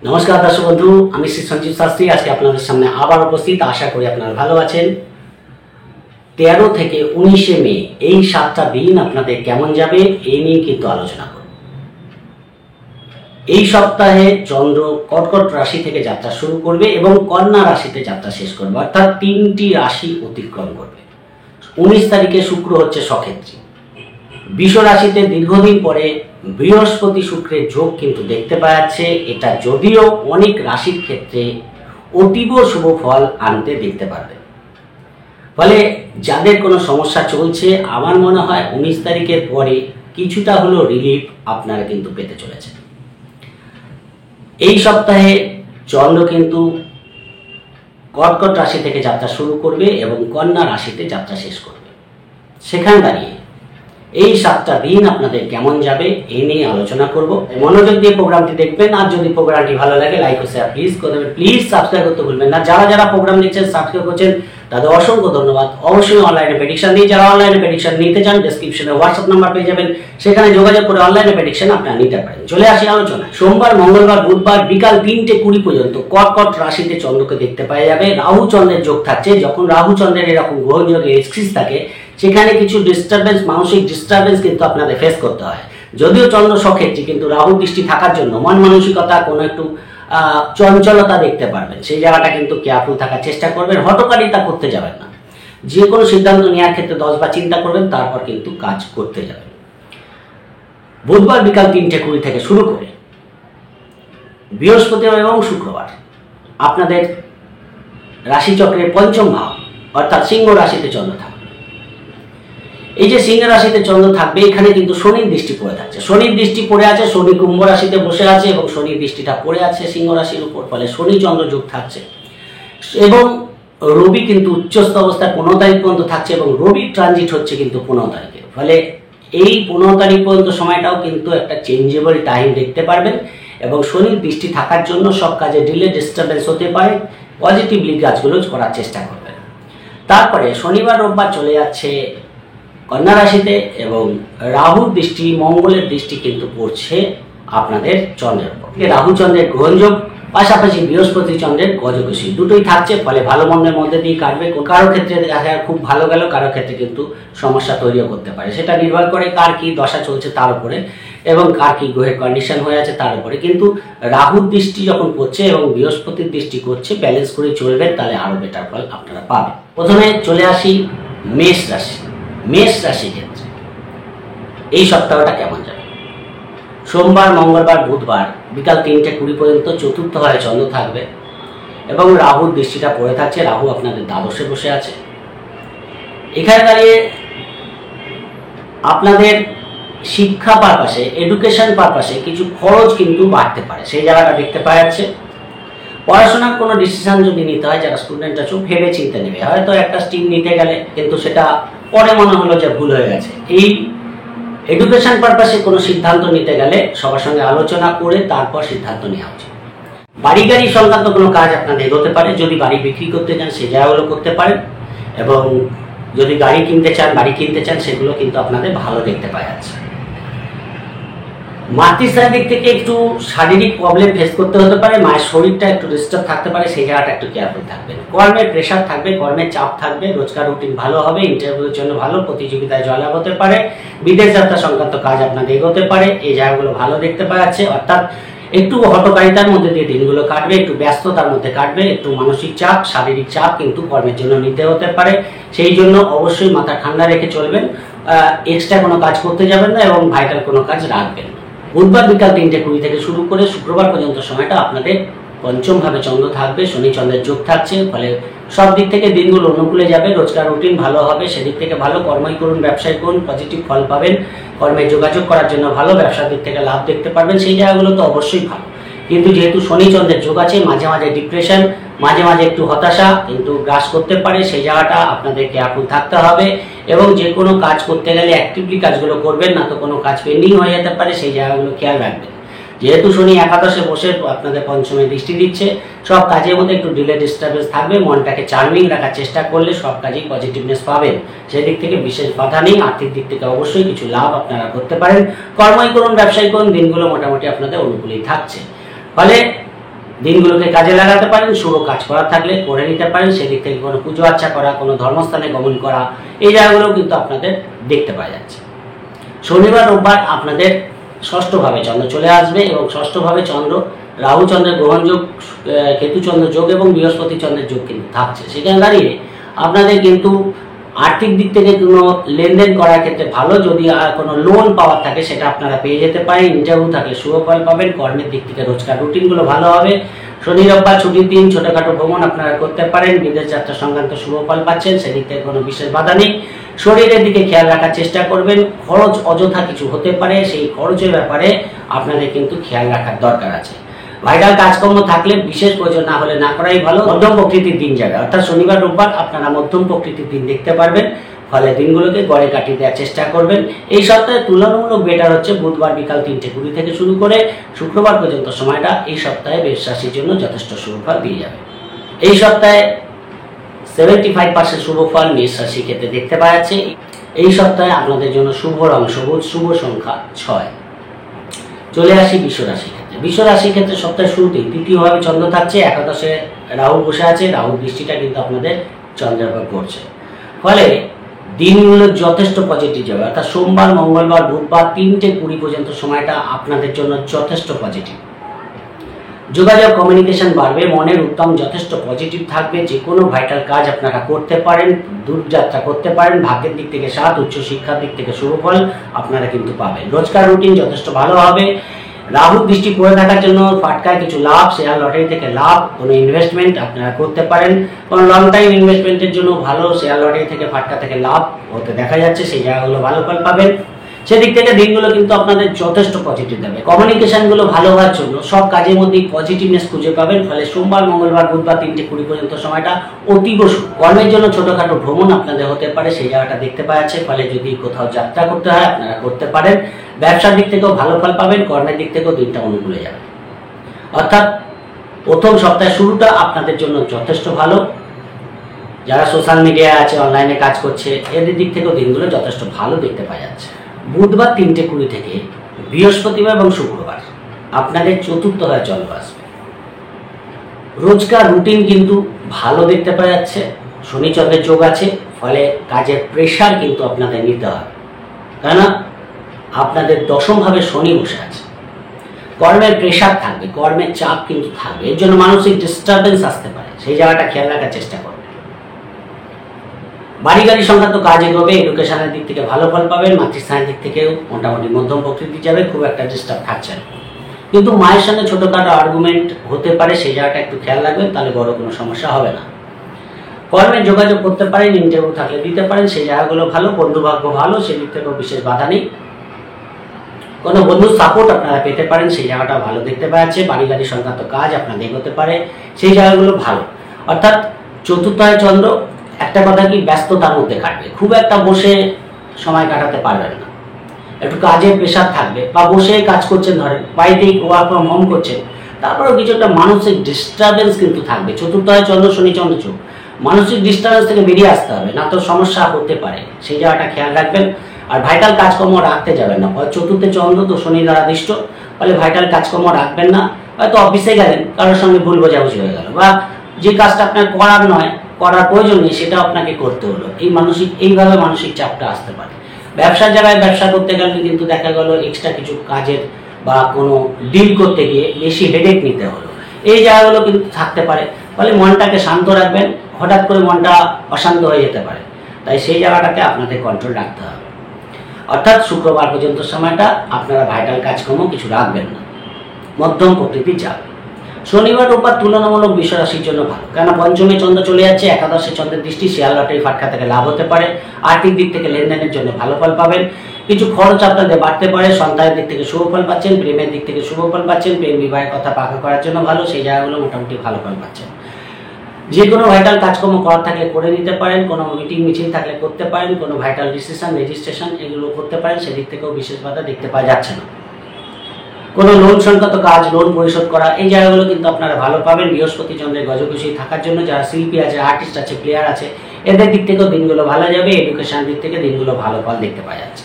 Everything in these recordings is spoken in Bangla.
नमस्कार दर्शक बंधु আমি শ্রী সঞ্জীব শাস্ত্রী আজকে আপনাদের সামনে আবার উপস্থিত। আশা করি আপনারা ভালো আছেন। 13 থেকে 19 মে এই 7টা দিন আপনাদের কেমন যাবে এই নিয়ে কিন্তু আলোচনা করব। এই সপ্তাহে চন্দ্র কর্কট রাশি থেকে যাত্রা শুরু করবে এবং কন্যা রাশিতে যাত্রা শেষ করবে, অর্থাৎ 3টি রাশি অতিক্রম করবে। 19 তারিখে শুক্র হচ্ছে সক্ষেত্রী। বৃষ রাশিতে দীর্ঘদিন পরে বৃহস্পতি শুক্রের যোগ কিন্তু দেখতে পাওয়া যাচ্ছে। এটা যদিও অনেক রাশির ক্ষেত্রে অতীব শুভ ফল আনতে দেখতে পারবে। ফলে যাদের কোনো সমস্যা চলছে, আমার মনে হয় 19 তারিখের পরে কিছুটা হলো রিলিফ আপনারা কিন্তু পেতে চলেছে। এই সপ্তাহে চন্দ্র কিন্তু কর্কট রাশি থেকে যাত্রা শুরু করবে এবং কন্যা রাশিতে যাত্রা শেষ করবে। সেখানে দাঁড়িয়ে এই 7টা দিন আপনাদের কেমন যাবে এই নিয়ে আলোচনা করব। মনোযোগ দিয়ে প্রোগ্রামটি দেখবেন। আর যদি প্রোগ্রামটি ভালো লাগে লাইক ও শেয়ার প্লিজ করে দেবেন। প্লিজ সাবস্ক্রাইব করতে ভুলবেন না। যারা যারা প্রোগ্রাম দেখছেন, সাবস্ক্রাইব করছেন, তাদের অসংখ্য ধন্যবাদ। অবশ্যই অনলাইনে প্রেডিকশন দিই। যারা অনলাইনে প্রেডিকশন নিতে চান, ডেসক্রিপশনে হোয়াটসঅ্যাপ নাম্বার পেয়ে যাবেন, সেখানে যোগাযোগ করে অনলাইনে প্রেডিকশন আপনারা নিতে পারেন। চলে আসি আলোচনায়। সোমবার, মঙ্গলবার, বুধবার বিকাল 3:20 পর্যন্ত কর্কট রাশিতে চন্দ্রকে দেখতে পাওয়া যাবে। রাহু চন্দ্রের যোগ থাকছে। যখন রাহু চন্দ্রের এরকম গ্রহযোগে এক্সিস থাকে, সেখানে কিছু ডিস্টারবেন্স, মানসিক ডিস্টারবেন্স কিন্তু আপনাদের ফেস করতে হয়। যদিও চন্দ্র সক্ষেত্রী, কিন্তু রাহু দৃষ্টি থাকার জন্য মন মানসিকতা কোনো একটু চঞ্চলতা দেখতে পারবেন। সেই জায়গাটা কিন্তু কেয়ারফুল থাকার চেষ্টা করবেন। হঠকারিতা করতে যাবেন না। যে কোনো সিদ্ধান্ত নেওয়ার ক্ষেত্রে 10 বার চিন্তা করবেন, তারপর কিন্তু কাজ করতে যাবেন। বুধবার বিকাল 3:20 থেকে শুরু করে বৃহস্পতিবার এবং শুক্রবার আপনাদের রাশিচক্রের পঞ্চম ভাব অর্থাৎ সিংহ রাশিতে চন্দ্র থাকবে। এই যে সিংহ রাশিতে চন্দ্র থাকবে, এখানে কিন্তু শনির দৃষ্টি পড়ে থাকছে। শনির দৃষ্টি পড়ে আছে, শনি কুম্ভ রাশিতে বসে আছে এবং শনির দৃষ্টিটা পড়ে আছে সিংহ রাশির উপর। ফলে শনি চন্দ্র যোগ থাকছে এবং রবি কিন্তু উচ্চস্থ অবস্থায় 15 তারিখ পর্যন্ত থাকছে এবং রবি ট্রানজিট হচ্ছে কিন্তু 15 তারিখে। ফলে এই 15 তারিখ পর্যন্ত সময়টাও কিন্তু একটা চেঞ্জেবল টাইম দেখতে পারবেন এবং শনির দৃষ্টি থাকার জন্য সব কাজে ডিলে, ডিস্টারবেন্স হতে পারে। পজিটিভলি কাজগুলো করার চেষ্টা করবেন। তারপরে শনিবার রোববার চলে যাচ্ছে কন্যা রাশিতে এবং রাহুর দৃষ্টি, মঙ্গলের দৃষ্টি কিন্তু পড়ছে আপনাদের চন্দ্রের উপর। রাহু চন্দ্রের গ্রহণযোগ, পাশাপাশি বৃহস্পতি চন্দ্রের গজকেশী দুটোই থাকছে। ফলে ভালো মন্দের মধ্যে দিয়ে কাটবে। কারো ক্ষেত্রে দেখা খুব ভালো গেল, কারো ক্ষেত্রে কিন্তু সমস্যা তৈরিও করতে পারে। সেটা নির্ভর করে কার কি দশা চলছে তার উপরে এবং কার কি গ্রহের কন্ডিশন হয়ে আছে তার উপরে। কিন্তু রাহুর দৃষ্টি যখন করছে এবং বৃহস্পতির দৃষ্টি করছে, ব্যালেন্স করে চলবেন, তাহলে আরো বেটার ফল আপনারা পাবেন। প্রথমে চলে আসি মেষ রাশি। মেষ রাশির ক্ষেত্রে এই সপ্তাহটা কেমন যাবে? সোমবার, মঙ্গলবার, বুধবার বিকাল 3:20 পর্যন্ত চতুর্থ ভাবে চন্দ্র থাকবে এবং রাহুর দৃষ্টিটা পড়ে থাকছে। রাহু আপনাদের দ্বাদশে বসে আছে। এখানে দাঁড়িয়ে আপনাদের শিক্ষা পারপাসে, এডুকেশন পারপাসে কিছু খরচ কিন্তু বাড়তে পারে, সেই জায়গাটা দেখতে পাওয়া যাচ্ছে। পড়াশোনার কোনো ডিসিশন যদি নিতে হয়, যারা স্টুডেন্ট আছে ভেবে চিন্তে নেবে। হয়তো একটা স্ট্রিম নিতে গেলে কিন্তু সেটা পরে মনে হলো যে ভুল হয়ে গেছে। এই এডুকেশন পারপাসে কোনো সিদ্ধান্ত নিতে গেলে সবার সঙ্গে আলোচনা করে তারপর সিদ্ধান্ত নেওয়া উচিত। বাড়ি গাড়ি সংক্রান্ত কোনো কাজ আপনাদের এগোতে পারে। যদি বাড়ি বিক্রি করতে চান, সেই জায়গাগুলো করতে পারেন এবং যদি গাড়ি কিনতে চান, বাড়ি কিনতে চান, সেগুলো কিন্তু আপনাদের ভালো দেখতে পাওয়া যাচ্ছে। মাতৃস্থানের দিক থেকে একটু শারীরিক প্রবলেম ফেস করতে হতে পারে। মায়ের শরীরটা একটু ডিস্টার্ব থাকতে পারে, সেই জায়গাটা একটু কেয়ারফুল থাকবেন। কর্মের প্রেশার থাকবে, কর্মের চাপ থাকবে, রোজগার রুটিন ভালো হবে, ইন্টারভিউর জন্য ভালো, প্রতিযোগিতায় জয়লাভ হতে পারে, বিদেশ যাত্রা সংক্রান্ত কাজ আপনাদের এগোতে পারে। এই জায়গাগুলো ভালো দেখতে পাওয়া যাচ্ছে। অর্থাৎ একটু হঠকারিতার মধ্যে দিয়ে দিনগুলো কাটবে, একটু ব্যস্ততার মধ্যে কাটবে, একটু মানসিক চাপ, শারীরিক চাপ কিন্তু কর্মের জন্য নিতে হতে পারে। সেই জন্য অবশ্যই মাথা ঠান্ডা রেখে চলবেন। এক্সট্রা কোনো কাজ করতে যাবেন না এবং ভাইটাল কোনো কাজ রাখবেন। বুধবার বিকাল 3:20 থেকে শুরু করে শুক্রবার পর্যন্ত সময়টা আপনাদের পঞ্চম ভাবে চন্দ্র থাকবে, শনি চন্দ্রের যোগ থাকছে। ফলে সব দিক থেকে দিনগুলো অনুকূলে যাবে, রোজগার রুটিন ভালো হবে, সেদিক থেকে ভালো। কর্মই করুন, ব্যবসায় করুন, পজিটিভ ফল পাবেন। কর্মে যোগাযোগ করার জন্য ভালো, ব্যবসার দিক থেকে লাভ দেখতে পারবেন, সেই জায়গাগুলো তো অবশ্যই ভালো। কিন্তু যেহেতু শনি চন্দ্রের যোগ আছে, মাঝে মাঝে ডিপ্রেশন, মাঝে মাঝে একটু হতাশা কিন্তু গ্রাস করতে পারে। সেই জায়গাটা আপনাদের কেয়ারফুল থাকতে হবে এবং যে কোনো কাজ করতে গেলে অ্যাক্টিভলি কাজগুলো করবেন, না তো কোনো কাজ পেন্ডিং হয়ে যেতে পারে, সেই জায়গাগুলো খেয়াল রাখবেন। যেহেতু শনি একাদশে বসে আপনাদের পঞ্চমে দৃষ্টি দিচ্ছে, সব কাজের মধ্যে একটু ডিলে, ডিস্টারবেন্স থাকবে। মনটাকে চার্মিং রাখার চেষ্টা করলে সব কাজেই পজিটিভনেস পাবেন। সেদিক থেকে বিশেষ বাধা নেই। আর্থিক দিক থেকে অবশ্যই কিছু লাভ আপনারা করতে পারেন। কর্মই করুন, ব্যবসায় করুন, দিনগুলো মোটামুটি আপনাদের অনুকূলেই থাকছে। ফলে দিনগুলোকে কাজে লাগাতে পারেন। শুভ কাজ করা থাকলে করে নিতে পারেন। সেদিক থেকে কোনো পুজো আর্চা করা, কোনো ধর্মস্থানে গমন করা, এই জায়গাগুলোও কিন্তু আপনাদের দেখতে পাওয়া যাচ্ছে। শনিবার রোববার আপনাদের ষষ্ঠভাবে চন্দ্র চলে আসবে এবং ষষ্ঠভাবে চন্দ্র রাহু চন্দ্রের গ্রহণ যোগ, কেতু চন্দ্র যোগ এবং বৃহস্পতি চন্দ্রের যোগ কিন্তু থাকছে। সেখানে দাঁড়িয়ে আপনাদের কিন্তু আর্থিক দিক থেকে কোনো লেনদেন করার ক্ষেত্রে ভালো। যদি কোনো লোন পাওয়ার থাকে সেটা আপনারা পেয়ে যেতে পারেন। ইন্টারভিউ থাকলে শুভ ফল পাবেন। কর্মের দিক থেকে রোজকার রুটিনগুলো ভালো হবে। শনি রোববার ছুটির দিন, ছোটখাটো ভ্রমণ আপনারা করতে পারেন। বিদেশ যাত্রা সংক্রান্ত শুভ ফল পাচ্ছেন, সেদিক থেকে কোনো বিশেষ বাধা নেই। শরীরের দিকে খেয়াল রাখার চেষ্টা করবেন। খরচ অযথা কিছু হতে পারে, সেই খরচের ব্যাপারে আপনাদের কিন্তু খেয়াল রাখার দরকার আছে। ভাইটাল কাজকর্ম থাকলে বিশেষ প্রয়োজন না হলে না করাই ভালো। মধ্যম প্রকৃতির দিন যাবে, অর্থাৎ শনিবার রোববার আপনারা মধ্যম প্রকৃতির দিন দেখতে পারবেন। ফলে দিনগুলোকে গড়ে কাটিয়ে দেওয়ার চেষ্টা করবেন। এই সপ্তাহে তুলনামূলক বেটার হচ্ছে বুধবার বিকাল 3:20 থেকে শুরু করে শুক্রবার পর্যন্ত সময়টা এই সপ্তাহে বৃষ রাশির জন্য যথেষ্ট শুভ ফল দিয়ে যাবে। এই সপ্তাহে 75% শুভ ফল মেষ রাশির ক্ষেত্রে দেখতে পাওয়া যাচ্ছে। এই সপ্তাহে আপনাদের জন্য শুভ রং সবুজ, শুভ সংখ্যা 6। চলে আসি বৃষ রাশির ক্ষেত্রে। বৃষ রাশির ক্ষেত্রে সপ্তাহের শুরুতেই তৃতীয়ভাবে চন্দ্র থাকছে, একাদশে রাহু বসে আছে। রাহু দৃষ্টিটা কিন্তু আপনাদের চন্দ্রের উপর পড়ছে। ফলে দিনগুলো যথেষ্ট পজিটিভ যাবে, অর্থাৎ সোমবার, মঙ্গলবার, বুধবার 3:20 পর্যন্ত সময়টা আপনাদের জন্য যথেষ্ট পজিটিভ। যোগাযোগ কমিউনিকেশন বাড়বে, মনের উত্তম যথেষ্ট পজিটিভ থাকবে। যে কোনো ভাইটাল কাজ আপনারা করতে পারেন, দূরযাত্রা করতে পারেন। ভাগ্যের দিক থেকে সাথ, উচ্চশিক্ষার দিক থেকে শুভ ফল আপনারা কিন্তু পাবেন। রোজকার রুটিন যথেষ্ট ভালো হবে। রাহু দৃষ্টি পড়ে থাকার জন্য ফাটকায় কিছু লাভ, শেয়ার লটারি থেকে লাভ, কোনো ইনভেস্টমেন্ট আপনারা করতে পারেন। কোনো লং টাইম ইনভেস্টমেন্টের জন্য ভালো, শেয়ার লটারি থেকে ফাটকা থেকে লাভ হতে দেখা যাচ্ছে। সেই জায়গাগুলো ভালো ফল পাবেন। সেদিক থেকে দিনগুলো কিন্তু আপনাদের যথেষ্ট পজিটিভ দেবে। কমিউনিকেশনগুলো ভালো হওয়ার জন্য সব কাজের মধ্যেই পজিটিভনেস খুঁজে পাবেন। ফলে সোমবার, মঙ্গলবার, বুধবার 3:20 পর্যন্ত সময়টা অতীব শুভ। কর্মের জন্য ছোটখাটো ভ্রমণ আপনাদের হতে পারে, সেই জায়গাটা দেখতে পাওয়া যাচ্ছে। ফলে যদি কোথাও যাত্রা করতে হয় আপনারা করতে পারেন। ব্যবসার দিক থেকেও ভালো ফল পাবেন। কর্মের দিক থেকেও দিনটা অনুকূলে যাবে। অর্থাৎ প্রথম সপ্তাহের শুরুটা আপনাদের জন্য যথেষ্ট ভালো। যারা সোশ্যাল মিডিয়ায় আছে, অনলাইনে কাজ করছে, এদের দিক থেকেও দিনগুলো যথেষ্ট ভালো দেখতে পাওয়া যাচ্ছে। বুধবার 3:20 থেকে বৃহস্পতিবার এবং শুক্রবার আপনাদের চতুর্থ হয়ে চন্দ্র আসবে। রোজকার রুটিন কিন্তু ভালো দেখতে পাওয়া যাচ্ছে। শনি চন্দ্রের যোগ আছে, ফলে কাজের প্রেশার কিন্তু আপনাদের নিতে হবে, কেননা আপনাদের দশমভাবে শনি বসে আছে। কর্মের প্রেশার থাকবে, কর্মের চাপ কিন্তু থাকবে। এর জন্য মানসিক ডিস্টারবেন্স আসতে পারে, সেই জায়গাটা খেয়াল রাখার চেষ্টা করবেন। বাড়ি গাড়ি সংক্রান্ত কাজ এগোবে। এডুকেশনের দিক থেকে ভালো ফল পাবেন। মাতৃস্থানের দিক থেকেও মোটামুটি মধ্যম প্রকৃতি যাবে, খুব একটা ডিস্টার্ব থাকছে না। কিন্তু মায়ের সঙ্গে ছোটখাটো আর্গুমেন্ট হতে পারে, সেই জায়গাটা একটু খেয়াল রাখবেন, তাহলে বড় কোনো সমস্যা হবে না। কর্মে যোগাযোগ করতে পারেন, ইন্টারভিউ থাকলে দিতে পারেন, সেই জায়গাগুলো ভালো। বন্ধুভাগ্য ভালো, সেদিক থেকেও বিশেষ বাধা নেই। কোনো বন্ধুর সাপোর্ট আপনারা পেতে পারেন, সেই জায়গাটা ভালো দেখতে পাওয়া যাচ্ছে। বাড়ি গাড়ি সংক্রান্ত কাজ আপনাদের এগোতে পারে, সেই জায়গাগুলো ভালো। অর্থাৎ চতুর্থায় চন্দ্র, একটা কথা কি, ব্যস্ততার মধ্যে কাটবে। খুব একটা বসে সময় কাটাতে পারবেন না, একটু কাজের প্রেশার থাকবে। বা বসে কাজ করছেন, ধরেন বাড়িতেই ওয়ার্ক ফ্রম হোম করছেন, তারপরেও কিছু একটা মানসিক ডিস্টারবেন্স কিন্তু থাকবে। চতুর্থায় চন্দ্র, শনি চন্দ্র যোগ, মানসিক ডিস্টারবেন্স থেকে বেরিয়ে আসতে হবে, না তো সমস্যা হতে পারে। সেই জায়গাটা খেয়াল রাখবেন। আর ভাইটাল কাজকর্ম রাখতে যাবেন না। চতুর্থে চন্দ্র তো শনি দ্বারা দৃষ্ট, ফলে ভাইটাল কাজকর্ম রাখবেন না। হয়তো অফিসে গেলেন, কারোর সঙ্গে ভুল বোঝাবুঝি হয়ে গেল, বা যে কাজটা আপনার করার নয়, করার প্রয়োজন নেই, সেটা আপনাকে করতে হলো। এইভাবে মানসিক চাপটা আসতে পারে। ব্যবসার জায়গায় ব্যবসা করতে গেলে কিন্তু দেখা গেল এক্সট্রা কিছু কাজের বা কোনো ডিল করতে গিয়ে বেশি হেডেক নিতে হলো, এই জায়গাগুলো কিন্তু থাকতে পারে। ফলে মনটাকে শান্ত রাখবেন। হঠাৎ করে মনটা অশান্ত হয়ে যেতে পারে, তাই সেই জায়গাটাকে আপনাদের কন্ট্রোল রাখতে হবে। অর্থাৎ শুক্রবার পর্যন্ত সময়টা আপনারা ভাইটাল কাজকর্ম কিছু রাখবেন না, মধ্যম প্রকৃতির যাবে। শনিবার রোববার তুলনামূলক বৃষ রাশির জন্য ভালো, কেন পঞ্চমে চন্দ্র চলে যাচ্ছে, একাদশে চন্দ্রের দৃষ্টি, শেয়ার লটারি ফাটকা থেকে লাভ হতে পারে। আর্থিক দিক থেকে লেনদেনের জন্য ভালো ফল পাবেন। কিছু খরচ আপনাদের বাড়তে পারে। সন্তানের দিক থেকে শুভ ফল পাচ্ছেন, প্রেমের দিক থেকে শুভ ফল পাচ্ছেন। প্রেম বিবাহের কথা পাকা করার জন্য ভালো, সেই জায়গাগুলো মোটামুটি ভালো ফল পাচ্ছেন। যে কোনো ভাইটাল কাজকর্ম করার থাকলে করে নিতে পারেন। কোনো মিটিং মিছিল থাকলে করতে পারেন। কোনো ভাইটাল ডিসিশন, রেজিস্ট্রেশন এগুলো করতে পারেন, সেদিক থেকেও বিশেষ বাধা দেখতে পাওয়া যাচ্ছে না। কোনো লোন সংক্রান্ত কাজ, লোন পরিশোধ করা, এই জায়গাগুলো কিন্তু আপনারা ভালো পাবেন। বৃহস্পতি চন্দ্রের গজকুশী থাকার জন্য যারা শিল্পী আছে, আর্টিস্ট আছে, প্লেয়ার আছে, এদের দিক থেকেও দিনগুলো ভালো যাবে। এডুকেশনের দিক থেকে দিনগুলো ভালো ফল দেখতে পাওয়া যাচ্ছে।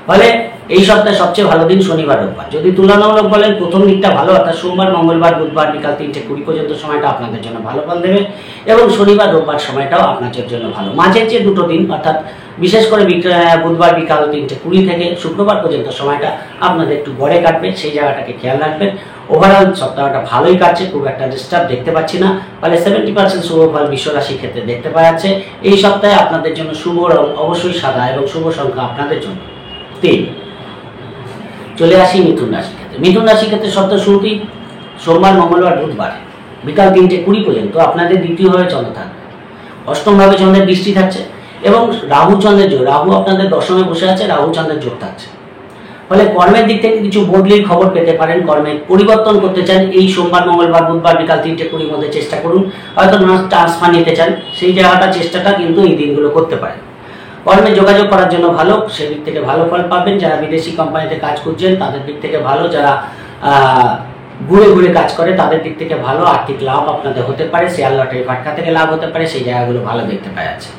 ফলে এই সপ্তাহে সবচেয়ে ভালো দিন শনিবার রোববার। যদি তুলনামূলক বলেন প্রথম দিকটা ভালো, অর্থাৎ সোমবার মঙ্গলবার বুধবার বিকাল 3:20 পর্যন্ত সময়টা আপনাদের জন্য ভালো ফল দেবে, এবং শনিবার রোববার সময়টাও আপনাদের জন্য ভালো। মাঝের যে দুটো দিন অর্থাৎ বিশেষ করে বুধবার বিকাল 3:20 থেকে শুক্রবার পর্যন্ত সময়টা আপনাদের একটু গড়ে কাটবে, সেই জায়গাটাকে খেয়াল রাখবেন। ওভারঅল সপ্তাহটা ভালোই কাটছে, খুব একটা ডিস্টার্ব দেখতে পাচ্ছি না। ফলে 70% শুভ ফল বিশ্ব রাশির ক্ষেত্রে দেখতে পাওয়া যাচ্ছে। এই সপ্তাহে আপনাদের জন্য শুভ রং অবশ্যই সাদা এবং শুভ সংখ্যা আপনাদের জন্য 3। চলে আসি মিথুন রাশির ক্ষেত্রে। মিথুন রাশির ক্ষেত্রে সপ্তাহ শুরুতেই সোমবার মঙ্গলবার বুধবার বিকাল 3:20 পর্যন্ত আপনাদের দ্বিতীয়ভাবে চন্দ্র থাকবে, অষ্টমভাবে চন্দ্রের দৃষ্টি থাকছে, এবং রাহু চন্দ্রের যোগ, রাহু আপনাদের দশমে বসে আছে, রাহু চন্দ্রের যোগ থাকছে। ফলে কর্মের দিক থেকে কিছু বদলির খবর পেতে পারেন, কর্মের পরিবর্তন করতে চান, এই সোমবার মঙ্গলবার বুধবার বিকাল 3:20 মধ্যে চেষ্টা করুন। হয়তো ট্রান্সফার নিতে চান, সেই চেষ্টাটা কিন্তু এই দিনগুলো করতে পারেন। কর্মে যোগাযোগ করার জন্য ভালো, সেদিক থেকে ভালো ফল পাবেন। যারা বিদেশি কোম্পানিতে কাজ করছেন তাদের দিক থেকে ভালো, যারা ঘুরে ঘুরে কাজ করে তাদের দিক থেকে ভালো। আর্থিক লাভ আপনাদের হতে পারে, শেয়ার লটারি ফাটকা থেকে লাভ হতে পারে, সেই জায়গাগুলো ভালো দেখতে পাওয়া যাচ্ছে।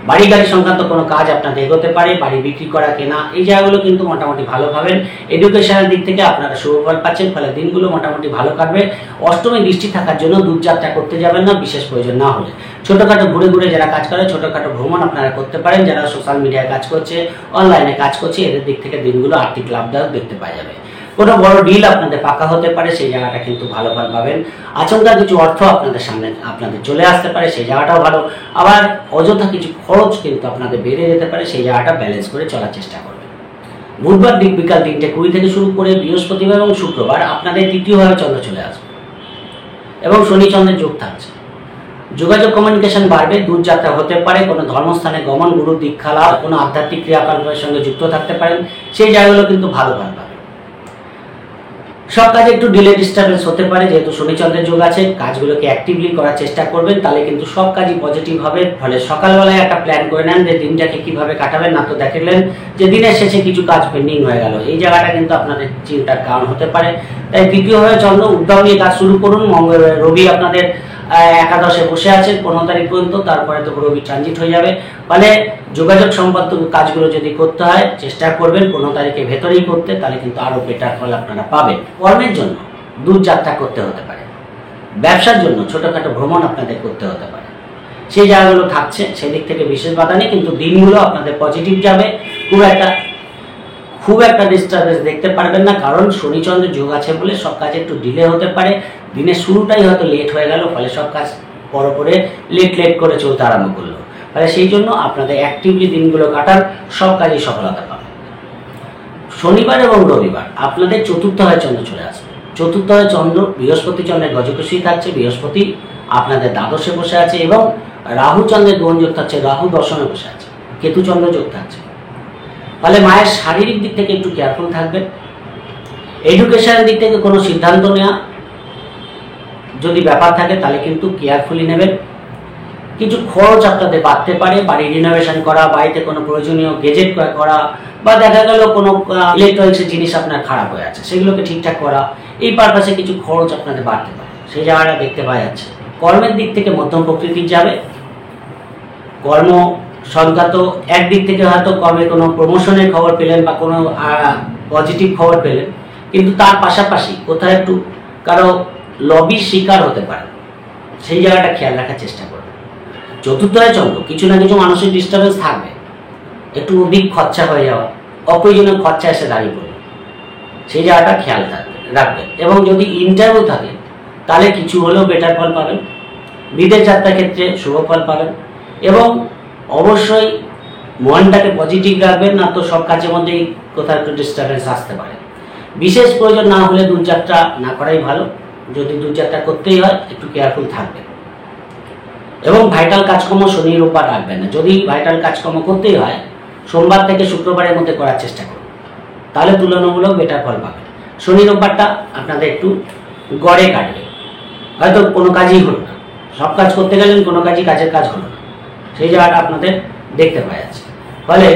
বাড়ি গাড়ি সংক্রান্ত কোনো কাজ আপনাদের এগোতে পারে, বাড়ি বিক্রি করা কেনা এই জায়গাগুলো কিন্তু মোটামুটি ভালো পাবেন। এডুকেশনের দিক থেকে আপনারা শুভ ফল পাচ্ছেন, ফলে দিনগুলো মোটামুটি ভালো কাটবে। অষ্টমী দৃষ্টি থাকার জন্য দূরযাত্রা করতে যাবেন না, বিশেষ প্রয়োজন না হলে। ছোটোখাটো ঘুরে ঘুরে যারা কাজ করে ছোটোখাটো ভ্রমণ আপনারা করতে পারেন। যারা সোশ্যাল মিডিয়ায় কাজ করছে, অনলাইনে কাজ করছে, এদের দিক থেকে দিনগুলো আর্থিক লাভদায়ক দেখতে পাওয়া যাবে। কোনো বড় ডিল আপনাদের পাকা হতে পারে, সেই জায়গাটা কিন্তু ভালো ফল পাবেন। আচমকা কিছু অর্থ আপনাদের সামনে আপনাদের চলে আসতে পারে, সেই জায়গাটাও ভালো। আবার অযথা কিছু খরচ কিন্তু আপনাদের বেড়ে যেতে পারে, সেই জায়গাটা ব্যালেন্স করে চলার চেষ্টা করবেন। বুধবার বিকাল 3:20 থেকে শুরু করে বৃহস্পতিবার এবং শুক্রবার আপনাদের তৃতীয়ভাবে চন্দ্র চলে আসবে, এবং শনি চন্দ্রের যোগ থাকছে। যোগাযোগ কমিউনিকেশন বাড়বে, দূরযাত্রা হতে পারে, কোনো ধর্মস্থানে গমন, গুরু দীক্ষা লাভ, কোনো আধ্যাত্মিক ক্রিয়াকলাপের সঙ্গে যুক্ত থাকতে পারেন, সেই জায়গাগুলো কিন্তু ভালো ফল পাবেন। সব কাজে একটু ডিলে ডিস্টারবেন্স হতে পারে, যেহেতু শনিচন্দ্রের যোগ আছে। কাজগুলোকে অ্যাক্টিভলি করার চেষ্টা করবেন, তাহলে কিন্তু সব কাজই পজিটিভ হবে। ফলে সকালবেলায় একটা প্ল্যান করে নেন যে দিনটাকে কিভাবে কাটাবেন, না তো দেখলেন যে দিনের শেষে কিছু কাজ পেন্ডিং হয়ে গেল, এই জায়গাটা কিন্তু আপনাদের চিন্তার কারণ হতে পারে। তাই তৃতীয়ভাবে চন্দ্র, উদ্যম নিয়ে কাজ শুরু করুন। রবি আপনাদের একাদশে বসে আছে 15 তারিখ পর্যন্ত, তারপরে তো রবি ট্রানজিট হয়ে যাবে। ফলে যোগাযোগ সম্পর্কিত কাজগুলো যদি করতে হয় চেষ্টা করবেন 15 তারিখের ভেতরেই করতে, তাহলে কিন্তু আরো বেটার ফল আপনারা পাবেন। কর্মের জন্য দূর যাত্রা করতে হতে পারে, ব্যবসার জন্য ছোটখাটো ভ্রমণ আপনাদের করতে হতে পারে, সেই জায়গাগুলো থাকছে, সেদিক থেকে বিশেষ বাধা নেই। কিন্তু দিনগুলো আপনাদের পজিটিভ যাবে, খুব একটা ডিস্টার্বেন্স দেখতে পারবেন না, কারণ শনিচন্দ্রের যোগ আছে বলে সব কাজে একটু ডিলে হতে পারে। দিনের শুরুটাই হয়তো লেট হয়ে গেল, ফলে সব কাজ পরে লেট করে চলতে আরম্ভ করলো। ফলে সেই জন্য আপনাদের অ্যাক্টিভলি দিনগুলো কাটান, সব কাজেই সফলতা পাবেন। শনিবার এবং রবিবার আপনাদের চতুর্থভাবে চন্দ্র চলে আসবে। চতুর্থভাবে চন্দ্র বৃহস্পতি চন্দ্রের গজকেশী থাকছে, বৃহস্পতি আপনাদের দ্বাদশে বসে আছে, এবং রাহু চন্দ্রের গ্রহণ যোগ থাকছে, রাহু দশমে বসে আছে, কেতু চন্দ্র যোগ থাকছে। ফলে মায়ের শারীরিক দিক থেকে একটু কেয়ারফুল থাকবেন। এডুকেশনের দিক থেকে কোনো সিদ্ধান্ত নেওয়া যদি ব্যাপার থাকে তাহলে কিন্তু কেয়ারফুলি নেবেন। কিছু খরচ আপনাদের বাড়তে পারে, বাড়ি রিনোভেশন করা, বাড়িতে কোনো প্রয়োজনীয় গেজেট করা, বা দেখা গেল কোনো ইলেকট্রনিক্সের জিনিস আপনার খারাপ হয়ে আছে, সেগুলোকে ঠিকঠাক করা, এই পারপাসে কিছু খরচ আপনাদের বাড়তে পারে, সেই জায়গাটা দেখতে পাওয়া যাচ্ছে। কর্মের দিক থেকে মধ্যম প্রকৃতির যাবে। কর্ম সংক্রান্ত একদিক থেকে হয়তো কর্মে কোনো প্রমোশনের খবর পেলেন বা কোনো পজিটিভ খবর পেলেন, কিন্তু তার পাশাপাশি কোথাও একটু কারো লবির শিকার হতে পারে, সেই জায়গাটা খেয়াল রাখার চেষ্টা করবেন। চতুর্থে চন্দ্র, কিছু না কিছু মানসিক ডিস্টার্বেন্স থাকবে, একটু অধিক খরচা হয়ে যাওয়া, অপ্রয়োজনীয় খরচা এসে দাঁড়িয়ে পড়বে, সেই জায়গাটা খেয়াল রাখবেন। এবং যদি ইন্টারভিউ থাকে তাহলে কিছু হলেও বেটার ফল পাবেন। বিদেশ যাত্রার ক্ষেত্রে শুভ ফল পাবেন, এবং অবশ্যই মনটাকে পজিটিভ রাখবেন, না তো সব কাজের মধ্যেই কোথাও একটু ডিস্টারবেন্স আসতে পারে। বিশেষ প্রয়োজন না হলে দূরযাত্রা না করাই ভালো। যদি দূরযাত্রা করতেই হয় একটু কেয়ারফুল থাকবেন, এবং ভাইটাল কাজকর্ম শনি রোববার রাখবেন না। যদি ভাইটাল কাজকর্ম করতেই হয় সোমবার থেকে শুক্রবারের মধ্যে করার চেষ্টা করুন, তাহলে তুলনামূলক বেটার ফল পাবেন। শনি রোববারটা আপনাদের একটু গড়ে কাটবে, হয়তো কোনো কাজই হলো না, সব কাজ করতে গেলেন কোনো কাজের কাজ হলো না, সেই জায়গাটা আপনাদের দেখতে পাওয়া যাচ্ছে। ফলে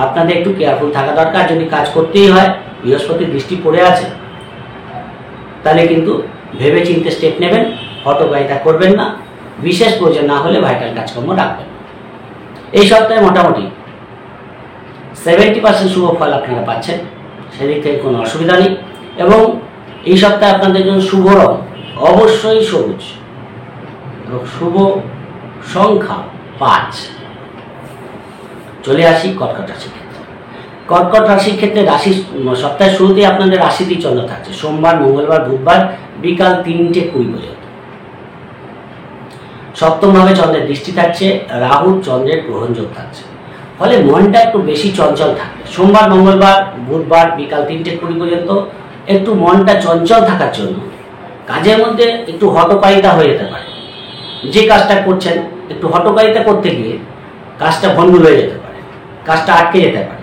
আপনাদের একটু কেয়ারফুল থাকা দরকার। যদি কাজ করতেই হয়, বৃহস্পতির দৃষ্টি পড়ে আছে, তাহলে কিন্তু ভেবে চিন্তে স্টেপ নেবেন, হটকারিতা করবেন না। বিশেষ প্রয়োজন না হলে ভাইটাল কাজকর্ম রাখবেন। এই সপ্তাহে মোটামুটি 70% শুভ ফল আপনারা পাচ্ছেন, সেদিক থেকে কোনো অসুবিধা নেই। এবং এই সপ্তাহে আপনাদের জন্য শুভ রং অবশ্যই সবুজ এবং শুভ সংখ্যা 5। চলে আসি কর্কট রাশির ক্ষেত্রে। কর্কট রাশির ক্ষেত্রে সপ্তাহের শুরুতেই আপনাদের রাশিটি চন্দ্র থাকছে সোমবার, মঙ্গলবার, বুধবার বিকাল 3:20 পর্যন্ত। সপ্তম ভাবে চন্দ্রের দৃষ্টি থাকছে, রাহু চন্দ্রের গ্রহণযোগ থাকছে, ফলে মনটা একটু বেশি চঞ্চল থাকবে। সোমবার, মঙ্গলবার, বুধবার বিকাল 3:20 পর্যন্ত একটু মনটা চঞ্চল থাকার জন্য কাজের মধ্যে একটু হঠকারিতা হয়ে যেতে পারে। যে কাজটা করছেন একটু হঠকারিতা করতে গিয়ে কাজটা ভণ্ডুল হয়ে যেতে পারে, কাজটা আটকে যেতে পারে।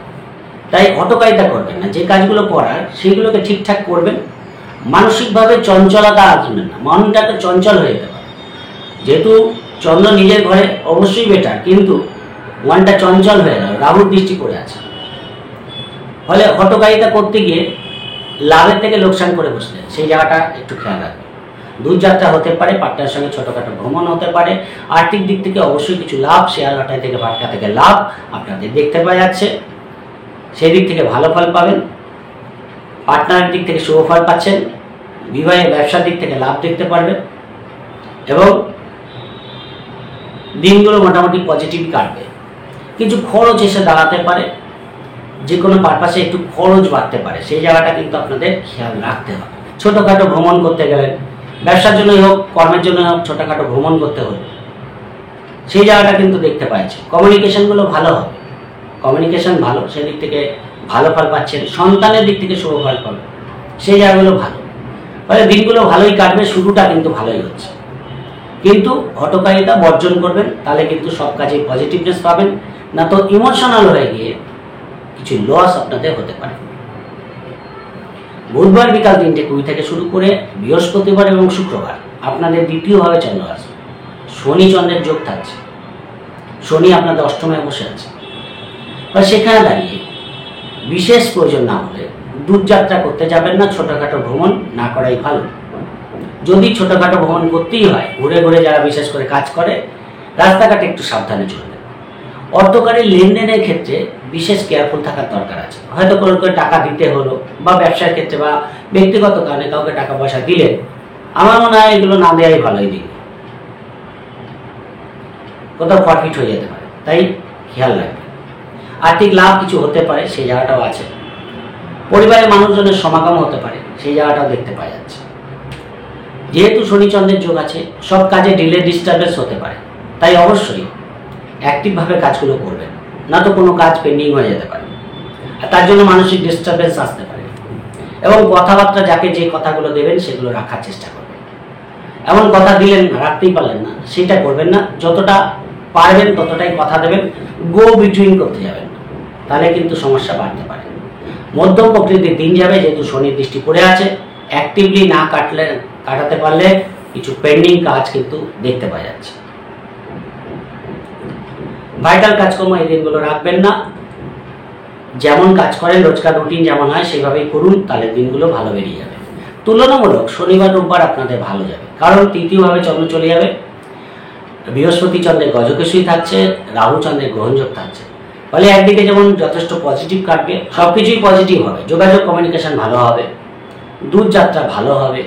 তাই হঠকারিতা করবেন না, যে কাজগুলো করার সেগুলোকে ঠিকঠাক করবেন। মানসিকভাবে চঞ্চলতা আনবেন না, মনটাকে চঞ্চল হয়ে যেতে পারে। যেহেতু চন্দ্র নিজের ঘরে অবশ্যই বেটার, কিন্তু মনটা চঞ্চল হয়ে গেল, রাহুর দৃষ্টি পড়ে আছে, ফলে হঠকারিতা করতে গিয়ে লাভের থেকে লোকসান করে বসলে সেই জায়গাটা একটু খেয়াল রাখবেন। দূরযাত্রা হতে পারে, পার্টনারের সঙ্গে ছোটখাটো ভ্রমণ হতে পারে। আর্থিক দিক থেকে অবশ্যই কিছু লাভ, শেয়ার লটারি থেকে বাটকা থেকে লাভ আপনাদের দেখতে পাওয়া যাচ্ছে, সেই দিক থেকে ভালো ফল পাবেন। পার্টনারের দিক থেকে শুভ ফল পাচ্ছেন, বিবাহে ব্যবসার দিক থেকে লাভ দেখতে পারবেন এবং দিনগুলো মোটামুটি পজিটিভ কাটবে। কিছু খরচ এসে দাঁড়াতে পারে, যে কোনো পারপাসে একটু খরচ বাড়তে পারে, সেই জায়গাটা কিন্তু আপনাদের খেয়াল রাখতে হবে। ছোটোখাটো ভ্রমণ করতে গেলেন, ব্যবসার জন্যই হোক কর্মের জন্য হোক ছোটোখাটো ভ্রমণ করতে হলে সেই জায়গাটা কিন্তু দেখতে পাচ্ছি। কমিউনিকেশনগুলো ভালো হবে, কমিউনিকেশন ভালো, সেদিক থেকে ভালো ফল পাচ্ছেন। সন্তানের দিক থেকে শুভ ফল পাবেন, সেই জায়গাগুলো ভালো, ফলে দিনগুলো ভালোই কাটবে। শুরুটা কিন্তু ভালোই হচ্ছে, কিন্তু হঠকারিতা বর্জন করবেন, তাহলে কিন্তু সব কাজে পজিটিভনেস পাবেন। না তো ইমোশনাল হয়ে গিয়ে কিছু লস আপনাদের হতে পারে। বুধবার বিকাল 3:20 থেকে শুরু করে বৃহস্পতিবার এবং শুক্রবার আপনাদের দ্বিতীয়ভাবে চন্দ্র আসবে, শনি চন্দ্রের যোগ থাকছে। শনি আপনাদের অষ্টমে বসে আছে, সেখানে দাঁড়িয়ে বিশেষ প্রয়োজন না হলে দূরযাত্রা করতে যাবেন না, ছোটখাটো ভ্রমণ না করাই ভালো। যদি ছোটখাটো ভ্রমণ করতেই হয়, ঘুরে ঘুরে যারা বিশেষ করে কাজ করে রাস্তাঘাটে একটু সাবধানে চলবে। অর্থকারী লেনদেনের ক্ষেত্রে বিশেষ কেয়ারফুল থাকার দরকার আছে। হয়তো কোনো টাকা দিতে হলো, বা ব্যবসার ক্ষেত্রে বা ব্যক্তিগত কারণে কাউকে টাকা পয়সা দিলেন, আমার মনে হয় এগুলো না দেওয়াই ভালোই দিন, কোথাও প্রফিট হয়ে যেতে পারে, তাই খেয়াল রাখবেন। আর্থিক লাভ কিছু হতে পারে, সেই জায়গাটাও আছে। পরিবারের মানুষজনের সমাগম হতে পারে, সেই জায়গাটাও দেখতে পাওয়া যাচ্ছে। যেহেতু শনিচন্দ্রের যোগ আছে, সব কাজে ডিলে ডিস্টারবেন্স হতে পারে, তাই অবশ্যই অ্যাক্টিভভাবে কাজগুলো করবেন, না তো কোনো কাজ পেন্ডিং হয়ে যেতে পারে, আর তার জন্য মানসিক ডিস্টারবেন্স আসতে পারে। এবং কথাবার্তা যাকে যে কথাগুলো দেবেন সেগুলো রাখার চেষ্টা করবেন। এমন কথা দিলেন রাখতেই পারলেন না, সেটা করবেন না। যতটা পারবেন ততটাই কথা দেবেন, গো বিটুইন করতে যাবেন, তাহলে কিন্তু সমস্যা বাড়তে পারে। মধ্যম প্রকৃতির দিন যাবে, যেহেতু শনির দৃষ্টি পড়ে আছে। অ্যাক্টিভলি না কাটাতে পারলে কিছু পেন্ডিং কাজ কিন্তু দেখতে পাওয়া যাচ্ছে। ভাইটাল কাজকর্ম এই দিনগুলো রাখবেন না, যেমন কাজ করেন রোজকার রুটিন যেমন হয় সেভাবেই করুন, তাহলে দিনগুলো ভালো বেরিয়ে যাবে। তুলনামূলক শনিবার রোববার আপনাদের ভালো যাবে, কারণ তৃতীয়ভাবে চন্দ্র চলে যাবে, বৃহস্পতি চন্দ্রের গজকেশই থাকছে, রাহু চন্দ্রের গ্রহণযোগ থাকছে। ফলে একদিকে যেমন যথেষ্ট পজিটিভ কাটবে, সবকিছুই পজিটিভ হবে। যোগাযোগ কমিউনিকেশন ভালো হবে, দূরযাত্রা ভালো হবে,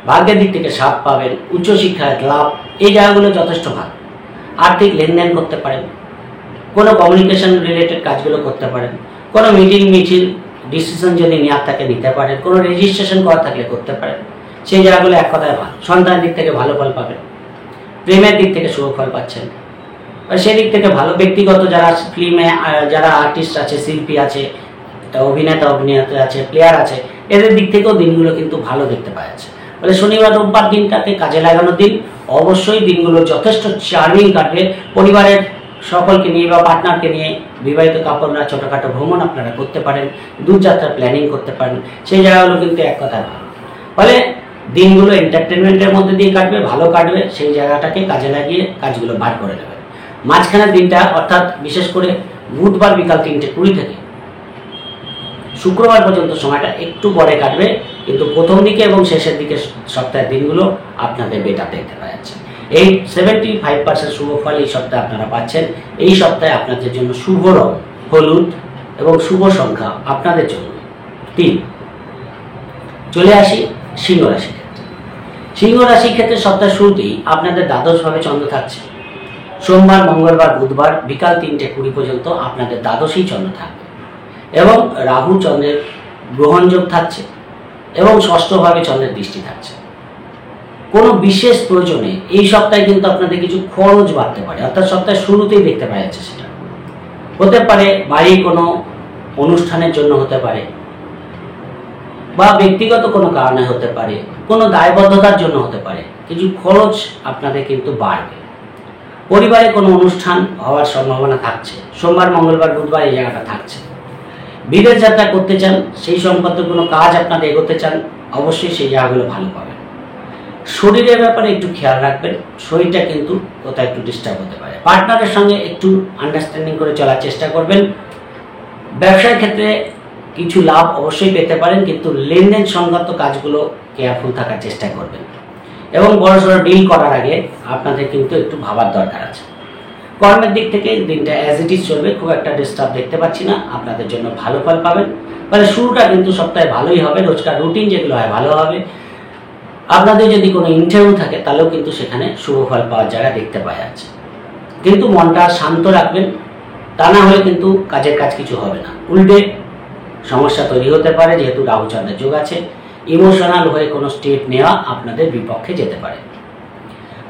ভাগ্যের দিক থেকে সাথ পাবেন, উচ্চশিক্ষার লাভ, এই জায়গাগুলো যথেষ্ট ভালো। আর্থিক লেনদেন করতে পারেন, কোনো কমিউনিকেশন রিলেটেড কাজগুলো করতে পারেন, কোনো মিটিং মিছিল ডিসিশন যদি নেওয়ার থাকে নিতে পারেন, কোনো রেজিস্ট্রেশন করা থাকলে করতে পারেন, সেই জায়গাগুলো এক কথায় ভালো। সন্তানের দিক থেকে ভালো ফল পাবেন, প্রেমের দিক থেকে শুভ ফল পাচ্ছেন, সেদিক থেকে ভালো। ব্যক্তিগত যারা ফিল্মে যারা আর্টিস্ট আছে, শিল্পী আছে, অভিনেতা অভিনেত্রী আছে, প্লেয়ার আছে, এদের দিক থেকেও দিনগুলো কিন্তু ভালো দেখতে পাওয়া যাচ্ছে। ফলে শনিবার রোববার দিনটাকে কাজে লাগানোর দিন, অবশ্যই দিনগুলো যথেষ্ট চার্মিং কাটবে। পরিবারের সকলকে নিয়ে বা পার্টনারকে নিয়ে বিবাহিত কাপড়রা ছোটোখাটো ভ্রমণ আপনারা করতে পারেন, দূরযাত্রার প্ল্যানিং করতে পারেন, সেই জায়গাগুলো কিন্তু এক কথায় ভালো। ফলে দিনগুলো এন্টারটেনমেন্টের মধ্যে দিয়ে কাটবে, ভালো কাটবে, সেই জায়গাটাকে কাজে লাগিয়ে কাজগুলো বার করে নেবে। মাঝখানের দিনটা অর্থাৎ বিশেষ করে বুধবার বিকাল 3:20 থেকে শুক্রবার পর্যন্ত সময়টা একটু পরে কাটবে, কিন্তু প্রথম দিকে এবং শেষের দিকে সপ্তাহের দিনগুলো আপনাদের বেটার দেখতে পাওয়া যাচ্ছে। এই 75% শুভ ফল এই সপ্তাহে আপনারা পাচ্ছেন। এই সপ্তাহে আপনাদের জন্য শুভ রং হলুদ এবং শুভ সংখ্যা আপনাদের জন্য 3। চলে আসি সিংহ রাশি ক্ষেত্রে। সিংহ রাশির ক্ষেত্রে সপ্তাহের শুরুতেই আপনাদের দ্বাদশভাবে চন্দ্র থাকছে। সোমবার, মঙ্গলবার, বুধবার বিকাল 3:20 পর্যন্ত আপনাদের দ্বাদশেই চন্দ্র থাকবে এবং রাহু চন্দ্রের গ্রহণযোগ থাকছে এবং ষষ্ঠভাবে চন্দ্রের দৃষ্টি থাকছে। কোনো বিশেষ প্রয়োজনে এই সপ্তাহে কিন্তু আপনাদের কিছু খরচ বাড়তে পারে, অর্থাৎ সপ্তাহের শুরুতেই দেখতে পাওয়া যাচ্ছে। সেটা হতে পারে বাড়ির কোনো অনুষ্ঠানের জন্য হতে পারে, বা ব্যক্তিগত কোনো কারণে হতে পারে, কোনো দায়বদ্ধতার জন্য হতে পারে। কিছু খরচ আপনাদের কিন্তু বাড়বে। পরিবারে কোনো অনুষ্ঠান হওয়ার সম্ভাবনা থাকছে। সোমবার, মঙ্গলবার, বুধবার এই জায়গাটা থাকছে। বিদেশ যাত্রা করতে চান, সেই সংক্রান্ত কোনো কাজ আপনাদের এগোতে চান, অবশ্যই সেই জায়গাগুলো ভালো পাবেন। শরীরের ব্যাপারে একটু খেয়াল রাখবেন, শরীরটা কিন্তু কোথাও একটু ডিস্টার্ব হতে পারে। পার্টনারের সঙ্গে একটু আন্ডারস্ট্যান্ডিং করে চলার চেষ্টা করবেন। ব্যবসার ক্ষেত্রে কিছু লাভ অবশ্যই পেতে পারেন, কিন্তু লেনদেন সংক্রান্ত কাজগুলো কেয়ারফুল থাকার চেষ্টা করবেন এবং বড়সড় ডিল করার আগে আপনাদের কিন্তু একটু ভাবার দরকার আছে। কর্মের দিক থেকে দিনটা অ্যাজ ইট ইজ চলবে, খুব একটা ডিস্টার্ব দেখতে পাচ্ছি না। আপনাদের জন্য ভালো ফল পাবেন, মানে শুরুটা কিন্তু সপ্তাহে ভালোই হবে। রোজকার রুটিন যেগুলো হয় ভালো হবে। আপনাদের যদি কোনো ইন্টারভিউ থাকে তাহলেও কিন্তু সেখানে শুভ ফল পাওয়ার জায়গা দেখতে পাওয়া যাচ্ছে। কিন্তু মনটা শান্ত রাখবেন, তা না হলে কিন্তু কাজের কাজ কিছু হবে না, উল্টে সমস্যা তৈরি হতে পারে। যেহেতু রাহু চন্দ্রের যোগ আছে, ইমোশনাল হয়ে কোনো স্টেপ নেওয়া আপনাদের বিপক্ষে যেতে পারে।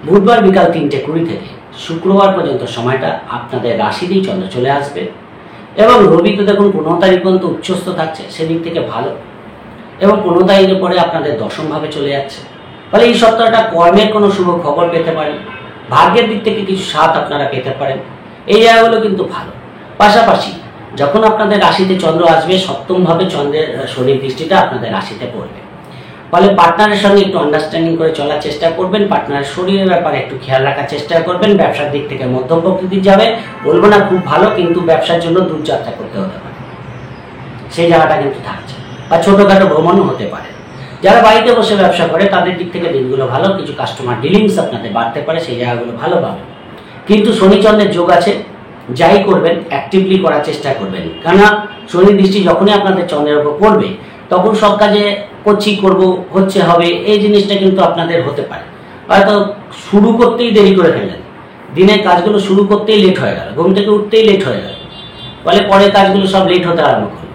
বুধবার বিকাল 3:20 থেকে শুক্রবার পর্যন্ত সময়টা আপনাদের রাশিতেই চন্দ্র চলে আসবে এবং রবি তো দেখুন 15 তারিখ পর্যন্ত উচ্চস্থ থাকছে, সেদিক থেকে ভালো। এবং 15 তারিখের পরে আপনাদের দশমভাবে চলে যাচ্ছে। ফলে এই সপ্তাহটা কর্মের কোনো শুভ খবর পেতে পারেন, ভাগ্যের দিক থেকে কিছু সাথ আপনারা পেতে পারেন। এই জায়গাগুলো কিন্তু ভালো। পাশাপাশি যখন আপনাদের রাশিতে চন্দ্র আসবে, সপ্তমভাবে চন্দ্রের শনির দৃষ্টিটা আপনাদের রাশিতে পড়বে। ফলে পার্টনারের সঙ্গে একটু আন্ডারস্ট্যান্ডিং করে চলার চেষ্টা করবেন, পার্টনারের শরীরের ব্যাপারে একটু খেয়াল রাখার চেষ্টা করবেন। ব্যবসার দিক থেকে মধ্যম প্রকৃতির যাবে, বলবো না খুব ভালো, কিন্তু ব্যবসার জন্য দূরযাত্রা করতে হতে পারে, সেই জায়গাটা কিন্তু থাকছে। বা ছোটোখাটো ভ্রমণও হতে পারে। যারা বাড়িতে বসে ব্যবসা করে তাদের দিক থেকে দিনগুলো ভালো, কিছু কাস্টমার ডিলিংস আপনাদের বাড়তে পারে, সেই জায়গাগুলো ভালো পাবেন। কিন্তু শনিচন্দ্রের যোগ আছে, যাই করবেন অ্যাক্টিভলি করার চেষ্টা করবেন, কেননা শনির দৃষ্টি যখনই আপনাদের চন্দ্রের উপর পড়বে তখন সব কাজে করবো হচ্ছে হবে, এই জিনিসটা কিন্তু আপনাদের হতে পারে। হয়তো শুরু করতেই দেরি করে ফেললেন, দিনের কাজগুলো শুরু করতেই লেট হয়ে গেল, ঘুম থেকে উঠতেই লেট হয়ে গেল, ফলে পরের কাজগুলো সব লেট হতে আরম্ভ করলো।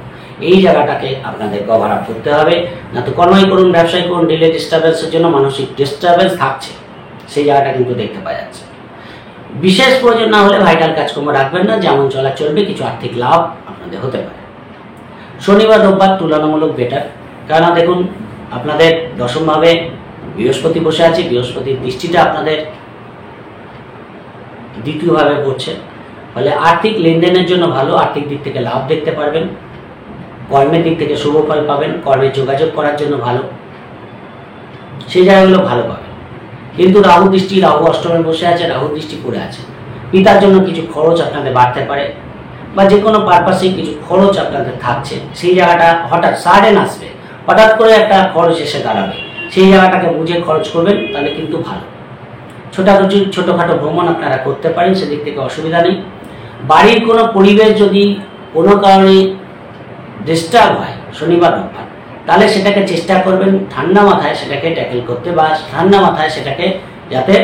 এই জায়গাটাকে আপনাদের কভার আপ করতে হবে, না তো কর্মই করুন, ব্যবসায় করুন, ডিলে ডিস্টারবেন্সের জন্য মানসিক ডিস্টারবেন্স থাকছে, সেই জায়গাটা কিন্তু দেখতে পাওয়া যাচ্ছে। বিশেষ প্রয়োজন না হলে ভাইটাল কাজকর্ম রাখবেন না, যেমন চলা চলবে, কিছু আর্থিক লাভ আপনাদের হতে পারে। শনিবার রোববার তুলনামূলক বেটার, কেননা দেখুন আপনাদের দশমভাবে বৃহস্পতি বসে আছে, বৃহস্পতির দৃষ্টিটা আপনাদের দ্বিতীয়ভাবে পড়ছে, ফলে আর্থিক লেনদেনের জন্য ভালো, আর্থিক দিক থেকে লাভ দেখতে পারবেন। কর্মের দিক থেকে শুভ ফল পাবেন, কর্মে যোগাযোগ করার জন্য ভালো, সেই জায়গাগুলো ভালো পাবেন। কিন্তু রাহু দৃষ্টি, রাহু অষ্টমে বসে আছে, রাহু দৃষ্টি পড়ে আছে, পিতার জন্য কিছু খরচ আপনাদের বাড়তে পারে, বা যে কোনো পারপাসে কিছু খরচ আপনাদের থাকছে, সেই জায়গাটা হঠাৎ সাডেন আসবে, হঠাৎ করে একটা খরচ এসে দাঁড়াবে, সেই জায়গাটাকে বুঝে খরচ করবেন, তাহলে কিন্তু ভালো। ছোটোখাটো ভ্রমণ আপনারা করতে পারেন, সেদিক থেকে অসুবিধা নেই। বাড়ির কোনো পরিবেশ যদি কোনো কারণে ডিস্টার্ব হয় শনিবার রোববার, তাহলে সেটাকে চেষ্টা করবেন ঠান্ডা মাথায় সেটাকে ট্যাকেল করতে, বা ঠান্ডা মাথায় সেটাকে যাতে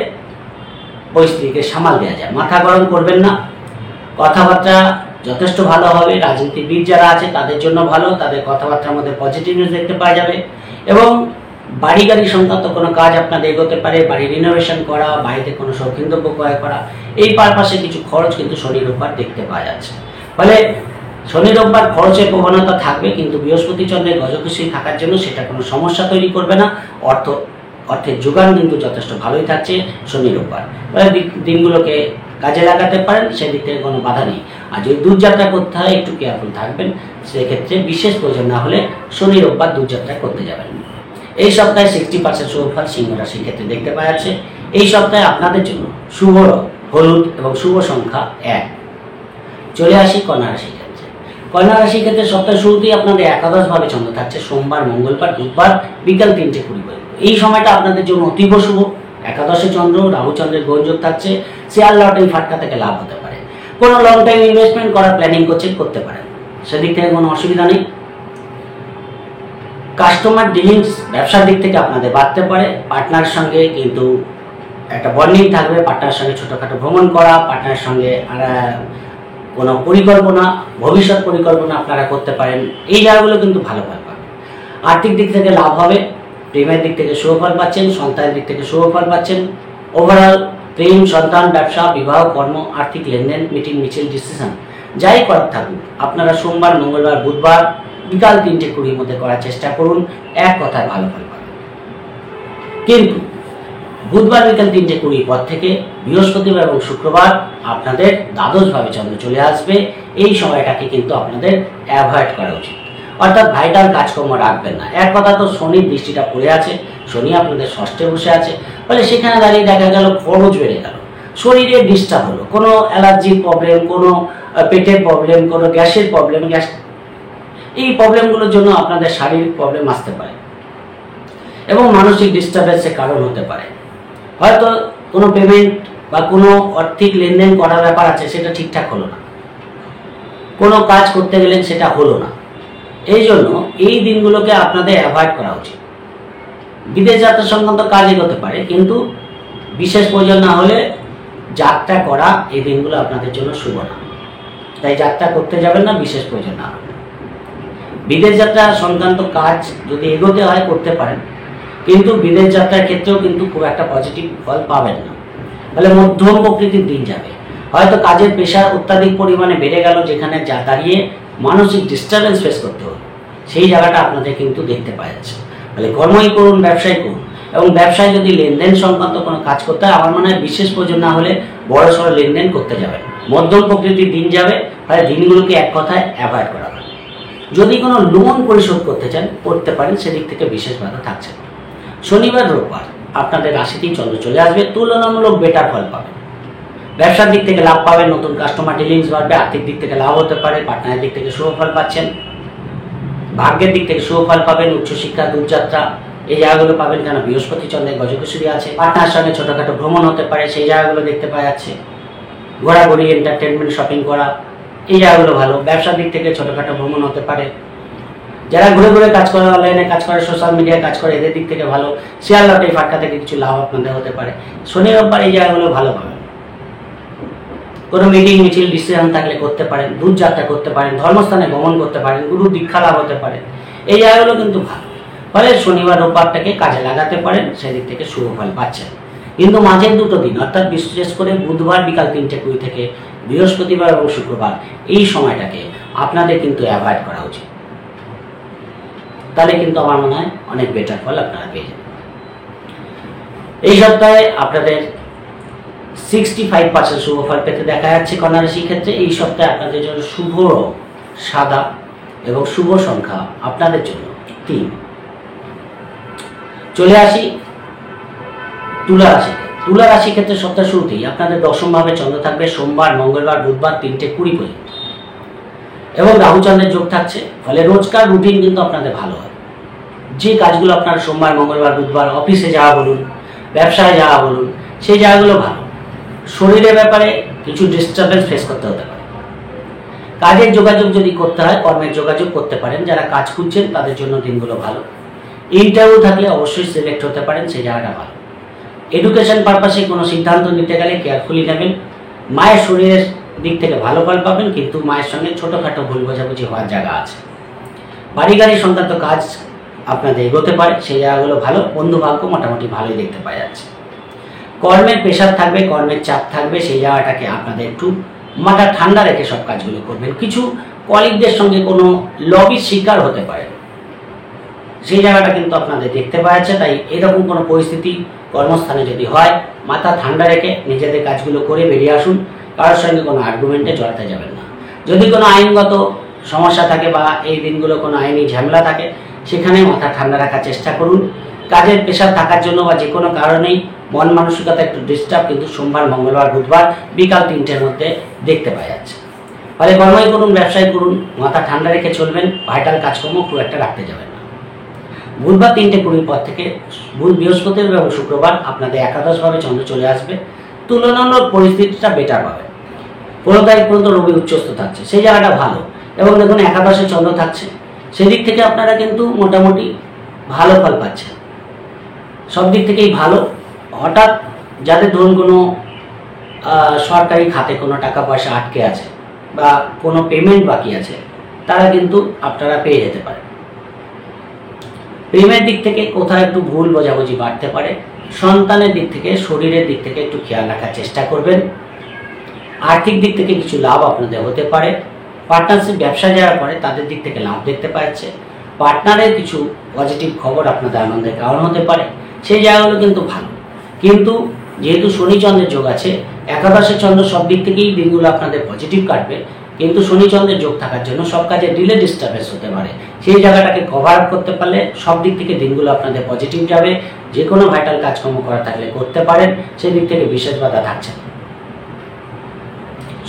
পরিস্থিতিকে সামাল দেওয়া যায়। মাথা গরম করবেন না, কথাবার্তা যথেষ্ট ভালো হবে। রাজনীতিবিদ যারা আছে তাদের জন্য ভালো, তাদের কথাবার্তার মধ্যে পজিটিভনেস দেখতে পাওয়া যাবে। এবং বাড়ি গাড়ি সংক্রান্ত কোনো কাজ আপনাদের এগোতে পারে, বাড়ি রিনোভেশন করা, বাড়িতে কোনো শৌখিন দ্রব্য ক্রয় করা, এই পারপাসে কিছু খরচ কিন্তু শনি রোববার দেখতে পাওয়া যাচ্ছে। ফলে শনি রোববার খরচের প্রবণতা থাকবে, কিন্তু বৃহস্পতি চন্দ্রের গজকুশী থাকার জন্য সেটা কোনো সমস্যা তৈরি করবে না। অর্থের যোগান কিন্তু যথেষ্ট ভালোই থাকছে শনি রোববার, ফলে দিনগুলোকে কাজে লাগাতে পারেন, সেদিক থেকে কোনো বাধা নেই। আর যদি দূরযাত্রা করতে হয় একটু কেয়ারফুল থাকবেন, সেক্ষেত্রে বিশেষ প্রয়োজন না হলে শনি রোববার দূরযাত্রা করতে যাবেন। এই সপ্তাহে 60% শুভ ফল সিংহ রাশির ক্ষেত্রে দেখতে পাওয়া যাচ্ছে। এই সপ্তাহে আপনাদের জন্য শুভ হলুদ এবং শুভ সংখ্যা 1। চলে আসি কন্যা রাশির ক্ষেত্রে। কন্যা রাশির ক্ষেত্রে সপ্তাহের শুরুতেই আপনাদের একাদশভাবে চন্দ্র থাকছে, সোমবার, মঙ্গলবার, বুধবার বিকাল 3:20 পর্যন্ত। এই সময়টা আপনাদের জন্য অতীব শুভ। একাদশে চন্দ্র, রাহু চন্দ্রের গোলযোগ থাকছে, শেয়ার লটারি ফাটকা থেকে লাভ হতে পারে। কোনো লং টাইম ইনভেস্টমেন্ট করার প্ল্যানিং করছেন, করতে পারেন। সেদিক থেকে কোনো অসুবিধা নেই। কাস্টমার ডিলিংস ব্যবসার দিক থেকে আপনাদের বাড়তে পারে। পার্টনারের সঙ্গে কিন্তু একটা বন্ডিং থাকবে, পার্টনারের সঙ্গে ছোটোখাটো ভ্রমণ করা, পার্টনারের সঙ্গে কোনো পরিকল্পনা, ভবিষ্যৎ পরিকল্পনা আপনারা করতে পারেন, এই জায়গাগুলো কিন্তু ভালো ফল পাবেন। আর্থিক দিক থেকে লাভ হবে, প্রেমের দিক থেকে শুভফল পাচ্ছেন, সন্তানের দিক থেকে শুভফল পাচ্ছেন। ওভারঅল প্রেম, সন্তান, ব্যবসা, বিবাহ, কর্ম, আর্থিক লেনদেন, মিটিং মিছিল, ডিসিশন যাই করার থাকুক আপনারা সোমবার, মঙ্গলবার, বুধবার বিকাল 3:20 মধ্যে করার চেষ্টা করুন, এক কথায় ভালো ফল পাবেন। কিন্তু বুধবার বিকাল 3:20 পর থেকে বৃহস্পতিবার এবং শুক্রবার আপনাদের দ্বাদশভাবে চন্দ্র চলে আসবে। এই সময়টাকে কিন্তু আপনাদের অ্যাভয়েড করা উচিত, অর্থাৎ ভাইটাল কাজকর্ম রাখবেন না। এক কথা তো শনির দৃষ্টিটা পড়ে আছে, শনি আপনাদের ষষ্ঠে বসে আছে, ফলে সেখানে দাঁড়িয়ে দেখা গেল খরচ বেড়ে গেল, শরীরে ডিস্টার্ব হলো, কোনো অ্যালার্জির প্রবলেম, কোনো পেটের প্রবলেম, কোনো গ্যাসের প্রবলেম, এই প্রবলেমগুলোর জন্য আপনাদের শারীরিক প্রবলেম আসতে পারে এবং মানসিক ডিস্টার্বেন্সের কারণ হতে পারে। হয়তো কোনো পেমেন্ট বা কোনো আর্থিক লেনদেন করার ব্যাপার আছে, সেটা ঠিকঠাক হলো না, কোনো কাজ করতে গেলেন সেটা হলো না। এই জন্য এই দিনগুলোকে আপনাদের অ্যাভয়েড করা উচিত। বিদেশ যাত্রা সংক্রান্ত কাজ এগোতে পারে, কিন্তু বিশেষ প্রয়োজন না হলে যাত্রা করা এই দিনগুলো আপনাদের জন্য শুভ না, তাই যাত্রা করতে যাবেন না বিশেষ প্রয়োজন না হলে। বিদেশ যাত্রা সংক্রান্ত কাজ যদি এগোতে হয় করতে পারেন, কিন্তু বিদেশ যাত্রার ক্ষেত্রেও কিন্তু খুব একটা পজিটিভ ফল পাবেন না, ফলে মধ্যম প্রকৃতির দিন যাবে। হয়তো কাজের প্রেশার অত্যাধিক পরিমাণে বেড়ে গেল, যেখানে দাঁড়িয়ে মানসিক ডিস্টারবেন্স ফেস করতে হবে, সেই জায়গাটা আপনাদের কিন্তু দেখতে পাওয়া যাচ্ছে। ফলে কর্মই করুন, ব্যবসায় করুন, এবং ব্যবসায় যদি লেনদেন সংক্রান্ত কোনো কাজ করতে হয়, আমার মনে হয় বিশেষ প্রয়োজন না হলে বড় সড়ো লেনদেন করতে যাবেন। মধ্যম প্রকৃতির দিন যাবে, ফলে দিনগুলোকে এক কথায় অ্যাভয়েড করা হবে। যদি কোনো লোন পরিশোধ করতে চান করতে পারেন, সেদিক থেকে বিশেষ বাধা থাকছে না। শনিবার, রোববার আপনাদের রাশিতেই চন্দ্র চলে আসবে, তুলনামূলক বেটার ফল পাবেন। ব্যবসার দিক থেকে লাভ পাবেন, নতুন কাস্টমার ডিলিংস বাড়বে, আর্থিক দিক থেকে লাভ হতে পারে, পার্টনারের দিক থেকে শুভ ফল পাচ্ছেন, ভাগ্যের দিক থেকে শুভ ফল পাবেন, উচ্চশিক্ষা, দূরযাত্রা এই জায়গাগুলো পাবেন, কেন বৃহস্পতি চন্দ্রের গজকেশরী আছে। পার্টনারের সঙ্গে ছোটখাটো ভ্রমণ হতে পারে, সেই জায়গাগুলো দেখতে পাওয়া যাচ্ছে। ঘোরাঘুরি, এন্টারটেনমেন্ট, শপিং করা এই জায়গাগুলো ভালো। ব্যবসার দিক থেকে ছোটখাটো ভ্রমণ হতে পারে। যারা ঘুরে ঘুরে কাজ করে, অনলাইনে কাজ করে, সোশ্যাল মিডিয়ায় কাজ করে, এদের দিক থেকে ভালো। শেয়ার লটে ফাটকা থেকে কিছু লাভ আপনাদের হতে পারে। শনি, রোববার এই জায়গাগুলো ভালো পাবেন। কোনো মিটিং মিছিল, ডিসিশন থাকলে করতে পারেন, দূর যাত্রা করতে পারেন, ধর্মস্থানে ভ্রমণ করতে পারেন, গুরু দীক্ষা লাভ হতে পারে, এই জায়গাগুলো কিন্তু ভালো। ফলে শনিবার, রোববারটাকে কাজে লাগাতে পারেন, সেদিক থেকে শুভ ফল পাচ্ছেন। কিন্তু মাঝের দুটো দিন, অর্থাৎ বিশেষ করে বুধবার বিকাল 3:20 থেকে বৃহস্পতিবার এবং শুক্রবার, এই সময়টাকে আপনাদের কিন্তু অ্যাভয়েড করা উচিত। তাহলে কিন্তু আমার মনে হয় অনেক বেটার ফল আপনারা পেয়ে যাবেন। এই সপ্তাহে আপনাদের 65% শুভ ফল পেতে দেখা যাচ্ছে কন্যা রাশির ক্ষেত্রে। এই সপ্তাহে আপনাদের জন্য শুভ সাদা এবং শুভ সংখ্যা আপনাদের জন্য 3। চলে আসি তুলা রাশি। তুলা রাশির ক্ষেত্রে সপ্তাহ শুরুতেই আপনাদের দশমভাবে চন্দ্র থাকবে সোমবার, মঙ্গলবার, বুধবার 3:20 পর্যন্ত, এবং রাহুচন্দ্রের যোগ থাকছে। ফলে রোজকার রুটিন কিন্তু আপনাদের ভালো হয়। যে কাজগুলো আপনার সোমবার, মঙ্গলবার, বুধবার অফিসে যাওয়া বলুন, ব্যবসায় যাওয়া বলুন, সেই জায়গাগুলো ভালো। শরীরের ব্যাপারে কিছু ডিস্টারবেন্স ফেস করতে হতে পারে। কাজের যোগাযোগ যদি করতে হয়, কর্মের যোগাযোগ করতে পারেন। যারা কাজ খুঁজছেন তাদের জন্য দিনগুলো ভালো। ইন্টারভিউ থাকলে অবশ্যই সিলেক্ট হতে পারেন, সেই জায়গাটা ভালো। এডুকেশন পারপাসে কোনো সিদ্ধান্ত নিতে গেলে কেয়ারফুলি নেবেন। মায়ের শরীরের দিক থেকে ভালো ফল পাবেন, কিন্তু মায়ের সঙ্গে ছোটোখাটো ভুল বোঝাবুঝি হওয়ার জায়গা আছে। বাড়ি গাড়ি সংক্রান্ত কাজ আপনাদের এগোতে পারে, সেই জায়গাগুলো ভালো। বন্ধু ভাগ্য মোটামুটি ভালোই দেখতে পাওয়া যাচ্ছে। কর্মের প্রেশার থাকবে, কর্মের চাপ থাকবে, সেই জায়গাটাকে আপনাদের একটু মাথা ঠান্ডা রেখে সব কাজগুলো করবেন। কিছু কলিগদের সঙ্গে কোনো লবির শিকার হতে পারে, সেই জায়গাটা কিন্তু আপনাদের দেখতে পাওয়া যাচ্ছে। তাই এরকম কোনো পরিস্থিতি কর্মস্থানে যদি হয়, মাথা ঠান্ডা রেখে নিজেদের কাজগুলো করে বেরিয়ে আসুন। কারোর সঙ্গে কোনো আর্গুমেন্টে জড়াতে যাবেন না। যদি কোনো আইনগত সমস্যা থাকে বা এই দিনগুলো কোনো আইনি ঝামেলা থাকে, সেখানে মাথা ঠান্ডা রাখার চেষ্টা করুন। কাজের প্রেশার থাকার জন্য বা যে কোনো কারণেই মন মানসিকতা একটু ডিস্টার্ব কিন্তু সোমবার, মঙ্গলবার, বুধবার বিকাল 3টের মধ্যে দেখতে পাওয়া যাচ্ছে। ফলে কর্মই করুন, ব্যবসায় করুন, মাথা ঠান্ডা রেখে চলবেন। ভাইটাল কাজকর্ম খুব একটা রাখতে যাবেন না। বুধবার 3:20 পর থেকে বৃহস্পতিবার এবং শুক্রবার আপনাদের একাদশভাবে চন্দ্র চলে আসবে। তুলনামূলক পরিস্থিতিটা বেটার পাবে। 15 তারিখ পর্যন্ত রবি উচ্চস্থ থাকছে, সেই জায়গাটা ভালো। এবং দেখুন একাদশে চন্দ্র থাকছে, সেদিক থেকে আপনারা কিন্তু মোটামুটি ভালো ফল পাচ্ছেন, সব দিক থেকেই ভালো। হঠাৎ যাদের ধরুন কোনো সরকারি খাতে কোনো টাকা পয়সা আটকে আছে বা কোনো পেমেন্ট বাকি আছে, তারা কিন্তু আপনারা পেয়ে যেতে পারেন। প্রেমের দিক থেকে কোথাও একটু ভুল বোঝাবুঝি বাড়তে পারে। সন্তানের দিক থেকে, শরীরের দিক থেকে একটু খেয়াল রাখার চেষ্টা করবেন। আর্থিক দিক থেকে কিছু লাভ আপনাদের হতে পারে। পার্টনারশিপ ব্যবসা যারা করে তাদের দিক থেকে লাভ দেখতে পাচ্ছে। পার্টনারের কিছু পজিটিভ খবর আপনাদের আনন্দের কারণ হতে পারে, সেই জায়গাগুলো কিন্তু ভালো। কিন্তু যেহেতু শনি চন্দ্রের যোগ আছে, একাদশের চন্দ্র সব দিক থেকেই দিনগুলো আপনাদের পজিটিভ কাটবে, কিন্তু শনি চন্দ্রের যোগ থাকার জন্য সব কাজে ডিলে ডিস্টার্বেন্স হতে পারে। সেই জায়গাটাকে কভার আপ করতে পারলে সব দিক থেকে দিনগুলো আপনাদের পজিটিভ যাবে। যে কোনো ভাইটাল কাজকর্ম করা থাকলে করতে পারেন, সেই দিক থেকে বিশেষ বাধা থাকছে না।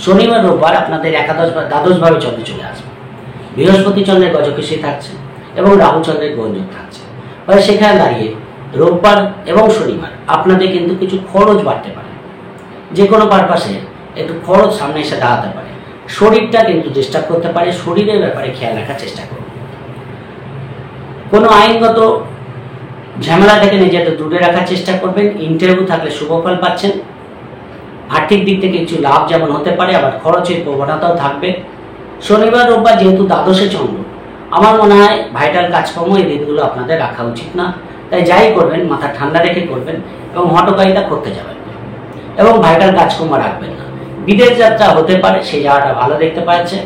শনিবার রোববার আপনাদের একাদশ বা দ্বাদশ ভাবে চন্দ্র চলে আসবে। বৃহস্পতি চন্দ্রের গজকেশী থাকছে এবং রাহু চন্দ্রের গোচর থাকছে। ফলে সেখানে দাঁড়িয়ে রোববার এবং শনিবার আপনাদের কিন্তু কিছু খরচ বাড়তে পারে, যে কোনো পারপাসে একটু খরচ সামনে এসে দাঁড়াতে পারে। শরীরটা কিন্তু ডিস্টার্ব করতে পারে, শরীরের ব্যাপারে খেয়াল রাখার চেষ্টা করুন। কোনো আইনগত ঝামেলা থেকে নিজেকে দূরে রাখার চেষ্টা করবেন। ইন্টারভিউ থাকলে শুভ ফল পাচ্ছেন। আর্থিক দিক থেকে কিছু লাভ যেমন হতে পারে, আবার খরচের প্রবণতাও থাকবে। শনিবার রোববার যেহেতু দ্বাদশে চন্দ্র, আমার মনে হয় ভাইটাল কাজকর্ম এই দিনগুলো আপনাদের রাখা উচিত না। তাই যাই করবেন মাথা ঠান্ডা রেখে করবেন এবং হটকারিতা করতে যাবেন এবং ভাইটাল কাজকর্ম রাখবেন না। বিদেশ যাত্রা হতে পারে, সেই জায়গাটা ভালো দেখতে পাচ্ছে।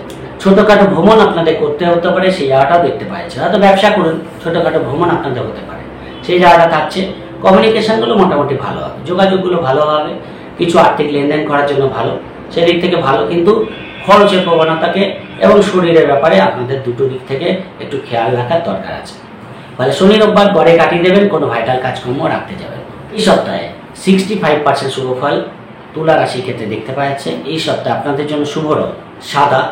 ছোটোখাটো ভ্রমণ আপনাদের করতে হতে পারে, সেই জায়গাটাও দেখতে পাচ্ছে। হয়তো ব্যবসা করুন, ছোটোখাটো ভ্রমণ আপনাদের হতে পারে, সেই জায়গাটা থাকছে। কমিউনিকেশনগুলো মোটামুটি ভালো হবে, যোগাযোগগুলো ভালো হবে, কিছু আর্থিক লেনদেন করার জন্য ভালো, সেদিক থেকে ভালো। কিন্তু খরচের প্রবণতাকে এবং শরীরের ব্যাপারে আপনাদের দুটো দিক থেকে একটু খেয়াল রাখার দরকার আছে। ফলে শনি রোববার গড়ে কাটিয়ে দেবেন, কোনো ভাইটাল কাজকর্ম রাখতে যাবেন। এই সপ্তাহে 65% শুভ ফল তুলা রাশির ক্ষেত্রে দেখতে পাওয়া যাচ্ছে। এই সপ্তাহে আপনাদের জন্য শুভ রং সাদা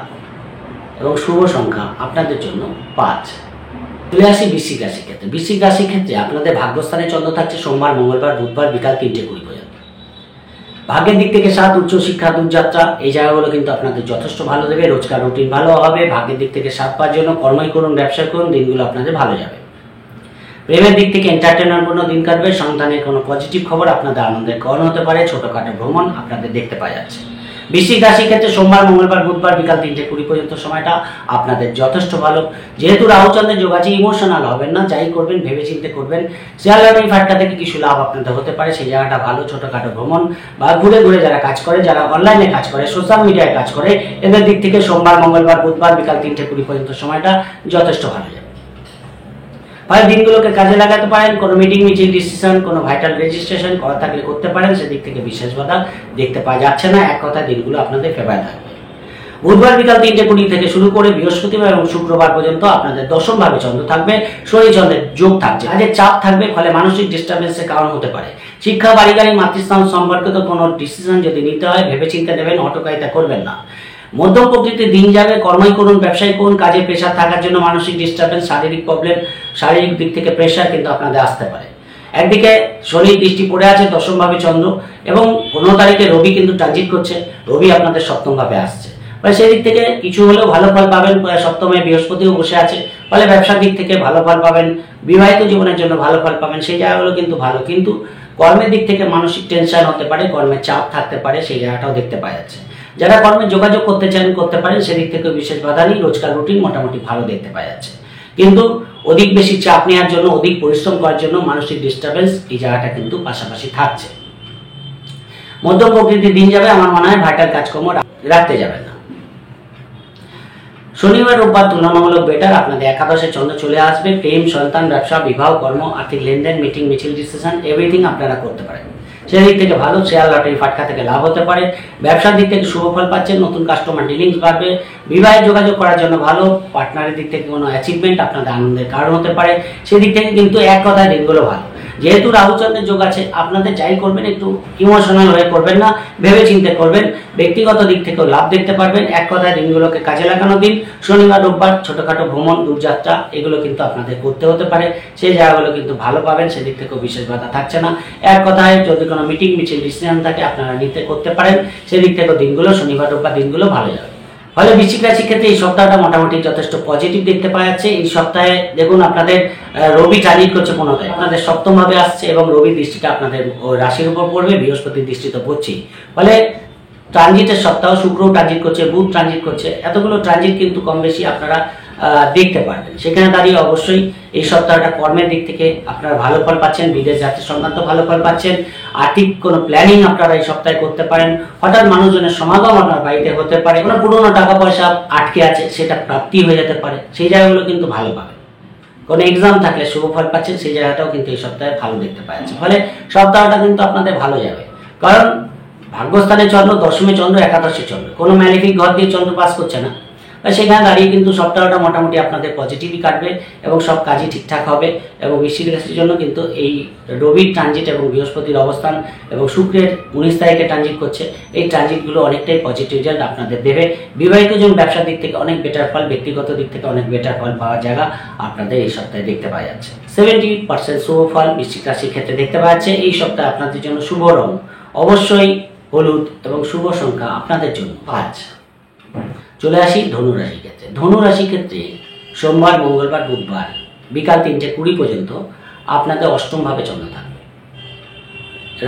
এবং শুভ সংখ্যা আপনাদের জন্য 5। চলে আসি বৃশ্চিক রাশির ক্ষেত্রে। বৃশ্চিক রাশির ক্ষেত্রে আপনাদের ভাগ্যস্থানে চন্দ্র থাকছে সোমবার, মঙ্গলবার, বুধবার বিকাল 3:20 পর্যন্ত। ভাগ্যের দিক থেকে 7, উচ্চশিক্ষা, দূরযাত্রা, এই জায়গাগুলো কিন্তু আপনাদের যথেষ্ট ভালো দেবে। রোজকার রুটিন ভালো হবে। ভাগ্যের দিক থেকে 7 পাওয়ার জন্য কর্মই করুন, ব্যবসা করুন, দিনগুলো আপনাদের ভালো যাবে। প্রেমের দিক থেকে এন্টারটেনমেন্টপূর্ণ দিন কাটবে। সন্তানের কোনো পজিটিভ খবর আপনাদের আনন্দের কারণ হতে পারে। ছোটখাটো ভ্রমণ আপনাদের দেখতে পাওয়া যাচ্ছে। বৃশ্চিক রাশির ক্ষেত্রে সোমবার, মঙ্গলবার, বুধবার বিকাল 3:20 পর্যন্ত সময়টা আপনাদের যথেষ্ট ভালো। যেহেতু রাহু চন্দ্রের যোগ আছে, ইমোশনাল হবেন না, যাই করবেন ভেবেচিন্তে করবেন। শেয়ার লটারি ফাটকা থেকে কিছু লাভ আপনাদের হতে পারে, সেই জায়গাটা ভালো। ছোটখাটো ভ্রমণ বা ঘুরে ঘুরে যারা কাজ করে, যারা অনলাইনে কাজ করে, সোশ্যাল মিডিয়ায় কাজ করে, এদের দিক থেকে সোমবার, মঙ্গলবার, বুধবার বিকাল 3:20 পর্যন্ত সময়টা যথেষ্ট ভালো যাবে। ফলে দিনগুলোকে কাজে লাগাতে পারেন। কোনো মিটিং, মিছিল, ডিসিশন, কোনো ভাইটাল রেজিস্ট্রেশন করা থাকলে করতে পারেন, সেদিক থেকে বিশেষ বাধা দেখতে পাওয়া যাচ্ছে না। এক কথায় দিনগুলো আপনাদের ফেভার থাকবে। বুধবার বিকাল 3:20 থেকে শুরু করে বৃহস্পতিবার এবং শুক্রবার পর্যন্ত আপনাদের দশম ভাবে চন্দ্র থাকবে, শনি চন্দ্রের যোগ থাকছে। কাজের চাপ থাকবে, ফলে মানসিক ডিস্টার্বেন্সের কারণ হতে পারে। শিক্ষা, বাড়ি গাড়ি, মাতৃস্থান সম্পর্কিত কোনো ডিসিশন যদি নিতে হয় ভেবেচিন্তে নেবেন, হটকারিতা করবেন না। মধ্যম প্রকৃতির দিন যাবে। কর্মই করুন, ব্যবসায় করুন, কাজে প্রেশার থাকার জন্য মানসিক ডিস্টার্বেন্স, শারীরিক প্রবলেম, শারীরিক দিক থেকে প্রেশার কিন্তু আপনাদের আসতে পারে। একদিকে শনির দৃষ্টি পড়ে আছে দশম ভাবে চন্দ্র, এবং 15 তারিখে রবি কিন্তু ট্রানজিট করছে। রবি আপনাদের সপ্তম ভাবে আসছে, ফলে সেই দিক থেকে কিছু হলেও ভালো ফল পাবেন। সপ্তমে বৃহস্পতিও বসে আছে, ফলে ব্যবসার দিক থেকে ভালো ফল পাবেন। বিবাহিত জীবনের জন্য ভালো ফল পাবেন, সেই জায়গাগুলো কিন্তু ভালো। কিন্তু কর্মের দিক থেকে মানসিক টেনশন হতে পারে, কর্মের চাপ থাকতে পারে, সেই জায়গাটাও দেখতে পাওয়া যাচ্ছে। যারা কর্মে যোগাযোগ করতে চান করতে পারেন, সেদিক থেকে বিশেষ বাধা নেই। রোজকার রুটিন মোটামুটি ভালো দেখতে পাওয়া যাচ্ছে। কিন্তু অধিক বেশি চাপ নেওয়ার জন্য, অধিক পরিশ্রম করার জন্য মানসিক ডিস্টার্বেন্স এই জায়গাটা কিন্তু পাশাপাশি থাকছে। মধ্যম প্রকৃতির দিন যাবে, আমার মনে হয় ভাইটাল কাজকর্ম রাখতে যাবেন না। শনিবার রোববার তুলনামূলক বেটার। আপনাদের একাদশে চন্দ্র চলে আসবে। প্রেম, সন্তান, ব্যবসা, বিবাহ, কর্ম, আর্থিক লেনদেন, মিটিং, মিছিল, ডিসিশন, এভরিথিং আপনারা করতে পারেন, সেদিক থেকে ভালো। শেয়ার লটারি ফাটকা থেকে লাভ হতে পারে। ব্যবসার দিক থেকে শুভ ফল পাচ্ছেন, নতুন কাস্টমার ডিলিংস বাড়বে। বিবাহে যোগাযোগ করার জন্য ভালো। পার্টনারের দিক থেকে কোনো অ্যাচিভমেন্ট আপনাদের আনন্দের কারণ হতে পারে, সেদিক থেকে কিন্তু এক কথায় দিনগুলো ভালো। যেহেতু রাহুচন্দ্রের যোগ আছে, আপনাদের যাই করবেন একটু ইমোশনাল হয়ে করবেন না, ভেবে চিন্তে করবেন। ব্যক্তিগত দিক থেকেও লাভ দেখতে পারবেন। এক কথায় দিনগুলোকে কাজে লাগানো দিন। শনিবার রোববার ছোটখাটো ভ্রমণ, দূরযাত্রা, এগুলো কিন্তু আপনাদের করতে হতে পারে, সেই জায়গাগুলো কিন্তু ভালো পাবেন, সেদিক থেকেও বিশেষ বাধা থাকছে না। এক কথায় যদি কোনো মিটিং, মিছিল, ডিসিশন থাকে আপনারা নিতে করতে পারেন, সেদিক থেকেও দিনগুলো শনিবার রোববার দিনগুলো ভালো যাবে। ফলে বৃশ্চিক রাশির ক্ষেত্রে এই সপ্তাহটা মোটামুটি যথেষ্ট পজিটিভ দেখতে পাওয়া যাচ্ছে। এই সপ্তাহে দেখুন আপনাদের রবি ট্রানজিট করছে 15 আপনাদের সপ্তম ভাবে আসছে এবং রবির দৃষ্টিটা আপনাদের রাশির উপর পড়বে, বৃহস্পতির দৃষ্টি তো পড়ছেই। ফলে ট্রানজিটের সপ্তাহ, শুক্র ট্রানজিট করছে, বুধ ট্রানজিট করছে, এতগুলো ট্রানজিট কিন্তু কম বেশি আপনারা দেখতে পারবেন। সেখানে দাঁড়িয়ে অবশ্যই এই সপ্তাহটা কর্মের দিক থেকে আপনারা ভালো ফল পাচ্ছেন, বিদেশ যাত্রা সংক্রান্ত ভালো ফল পাচ্ছেন, আর্থিক কোনো প্ল্যানিং আপনারা এই সপ্তাহে করতে পারেন, হঠাৎ মানুষজনের সমাগম আপনার বাড়িতে হতে পারে, কোনো পুরোনো টাকা পয়সা আটকে আছে সেটা প্রাপ্তি হয়ে যেতে পারে, সেই জায়গাগুলো কিন্তু ভালো পাবেন। কোনো এক্সাম থাকলে শুভ ফল পাচ্ছেন, সেই জায়গাটাও কিন্তু এই সপ্তাহে ভালো দেখতে পাওয়া যাচ্ছে। ফলে সপ্তাহটা কিন্তু আপনাদের ভালো যাবে, কারণ ভাগ্যস্থানে চন্দ্র, দশমে চন্দ্র, একাদশে চন্দ্র, কোনো ম্যালিফিক ঘর দিয়ে চন্দ্র পাস করছে না। সেখানে দাঁড়িয়ে কিন্তু সপ্তাহটা মোটামুটি আপনাদের পজিটিভই কাটবে এবং সব কাজই ঠিকঠাক হবে। এবং বৃশ্চিক রাশির জন্য কিন্তু এই রবির ট্রানজিট এবং বৃহস্পতির অবস্থান এবং শুক্রের 19 তারিখে ট্রানজিট করছে, এই ট্রানজিটগুলো অনেকটাই পজিটিভ রেজাল্ট আপনাদের দেবে। বিবাহিত জন ব্যবসার দিক থেকে অনেক বেটার ফল, ব্যক্তিগত দিক থেকে অনেক বেটার ফল পাওয়ার জায়গা আপনাদের এই সপ্তাহে দেখতে পাওয়া যাচ্ছে। 70% শুভ ফল বৃশ্চিক রাশির ক্ষেত্রে দেখতে পাওয়া যাচ্ছে। এই সপ্তাহে আপনাদের জন্য শুভ রং অবশ্যই হলুদ এবং শুভ সংখ্যা আপনাদের জন্য 5। চলে আসি ধনু রাশির ক্ষেত্রে। ধনু রাশির ক্ষেত্রে সোমবার, মঙ্গলবার, বুধবার বিকাল 3:20 পর্যন্ত আপনাদের অষ্টম ভাবে চন্দ্র থাকবে।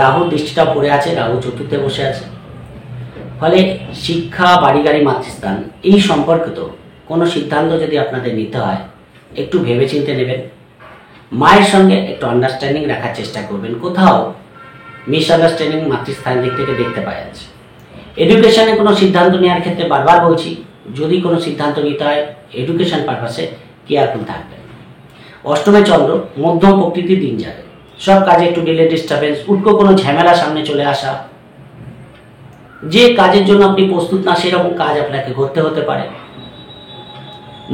রাহুর দৃষ্টিটা পড়ে আছে, রাহু চতুর্থে বসে আছে। ফলে শিক্ষা, বাড়ি গাড়ি, মাতৃস্থান এই সম্পর্কিত কোনো সিদ্ধান্ত যদি আপনাদের নিতে হয় একটু ভেবেচিন্তে নেবেন। মায়ের সঙ্গে একটু আন্ডারস্ট্যান্ডিং রাখার চেষ্টা করবেন। কোথাও মিসআন্ডারস্ট্যান্ডিং মাতৃস্থানের দিক থেকে দেখতে পাওয়া যাচ্ছে। এডুকেশনে কোনো সিদ্ধান্ত নেওয়ার ক্ষেত্রে বারবার বলছি, যদি কোনো সিদ্ধান্ত নিতে হয় এডুকেশন পারপাসে কেয়ারফুল থাকবেন। অষ্টমে চন্দ্র, মধ্যম প্রকৃতির দিন যাবে, সব কাজে একটু ডিলে, ডিস্টারবেন্স, উটকো কোনো ঝামেলা সামনে চলে আসা, যে কাজের জন্য আপনি প্রস্তুত না সেরকম কাজ আপনাকে করতে হতে পারে।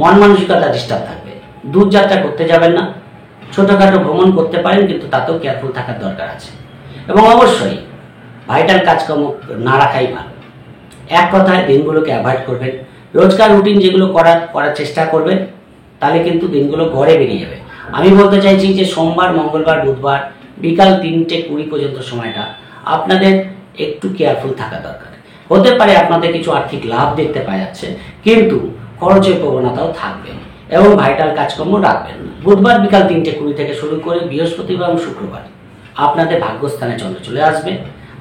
মন মানসিকতা ডিস্টার্ব থাকবে, দূর যাত্রা করতে যাবেন না, ছোটখাটো ভ্রমণ করতে পারেন কিন্তু তাতেও কেয়ারফুল থাকার দরকার আছে। এবং অবশ্যই ভাইটাল কাজকর্ম না রাখাই ভালো। এক কথায় দিনগুলোকে অ্যাভয়েড করবেন, রোজকার রুটিন যেগুলো করার চেষ্টা করবেন, তাহলে কিন্তু দিনগুলো গড়ে বেরিয়ে যাবে। আমি বলতে চাইছি যে সোমবার, মঙ্গলবার, বুধবার বিকাল 3:20 পর্যন্ত সময়টা আপনাদের একটু কেয়ারফুল থাকা দরকার। হতে পারে আপনাদের কিছু আর্থিক লাভ দেখতে পাওয়া যাচ্ছে, কিন্তু খরচের প্রবণতাও থাকবে এবং ভাইটাল কাজকর্ম রাখবেন না। বুধবার বিকাল 3:20 থেকে শুরু করে বৃহস্পতিবার এবং শুক্রবার আপনাদের ভাগ্যস্থানে চন্দ্র চলে আসবে।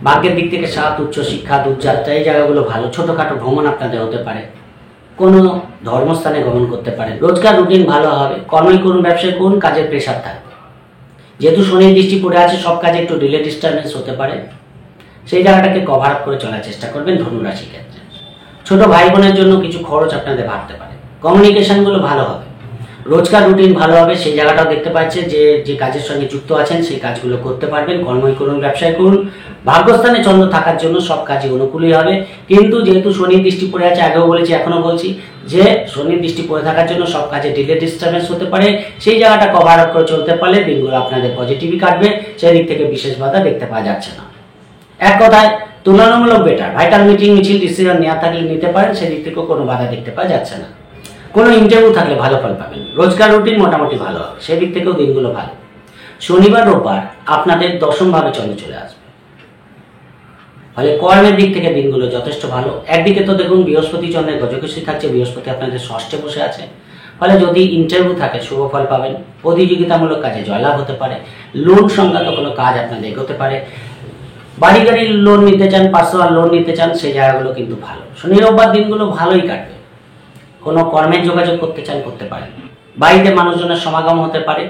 ভাগ্যের দিক থেকে সাত, উচ্চ শিক্ষা, দূরযাত্রা এই জায়গাগুলো ভালো, ছোটখাটো ভ্রমণ আপনাদের হতে পারে, কোনো ধর্মস্থানে গমন করতে পারেন, রোজকার রুটিন ভালো হবে, কর্মই করুন, ব্যবসায় করুন, কাজের প্রেশার থাকবে। যেহেতু শনির দৃষ্টি পড়ে আছে, সব কাজে একটু ডিলে, ডিস্টারবেন্স হতে পারে, সেই জায়গাটাকে কভার আপ করে চলার চেষ্টা করবেন। ধনু রাশির ক্ষেত্রে ছোট ভাই বোনের জন্য কিছু খরচ আপনাদের বাড়তে পারে, কমিউনিকেশনগুলো ভালো হবে, রোজকার রুটিন ভালো হবে, সেই জায়গাটাও দেখতে পাচ্ছে যে কাজের সঙ্গে যুক্ত আছেন সেই কাজগুলো করতে পারবেন, কর্মই করুন, ব্যবসায় করুন। ভাগ্যস্থানে চন্দ্র থাকার জন্য সব কাজই অনুকূলই হবে, কিন্তু যেহেতু শনির দৃষ্টি পড়ে আছে, আগেও বলেছি এখনো বলছি যে শনির দৃষ্টি পড়ে থাকার জন্য সব কাজে ডিলে, ডিস্টারবেন্স হতে পারে। সেই জায়গাটা কভার আপ করে চলতে পারলে দিনগুলো আপনাদের পজিটিভই কাটবে, সেই দিক থেকে বিশেষ বাধা দেখতে পাওয়া যাচ্ছে না। এক কথায় তুলনামূলক বেটার। ভাইটাল মিটিং, মিছিল, ডিসিশন নেওয়া থাকলে নিতে পারেন, সেদিক থেকেও কোনো বাধা দেখতে পাওয়া যাচ্ছে না। কোনো ইন্টারভিউ থাকলে ভালো ফল পাবেন, রোজকার রুটিন মোটামুটি ভালো হবে, সেদিক থেকেও দিনগুলো ভালো। শনিবার, রোববার আপনাদের দশম ভাবে চন্দ্র চলে আসবে, ফলে কর্মের দিক থেকে দিনগুলো যথেষ্ট ভালো। একদিকে তো দেখুন বৃহস্পতি চন্দ্রের গজকেশরী থাকছে, বৃহস্পতি আপনাদের ষষ্ঠে বসে আছে, ফলে যদি ইন্টারভিউ থাকে শুভ ফল পাবেন, প্রতিযোগিতামূলক কাজে জয়লাভ হতে পারে, লোন সংক্রান্ত কোনো কাজ আপনাদের এগোতে পারে, বাড়ি গাড়ির লোন নিতে চান, পার্সোনাল লোন নিতে চান, সেই জায়গাগুলো কিন্তু ভালো। শনি রোববার দিনগুলো ভালোই কাটবে। কোনো কর্মের যোগাযোগ করতে চান করতে পারেন, বাড়িতে মানুষজনের সমাগম হতে পারে,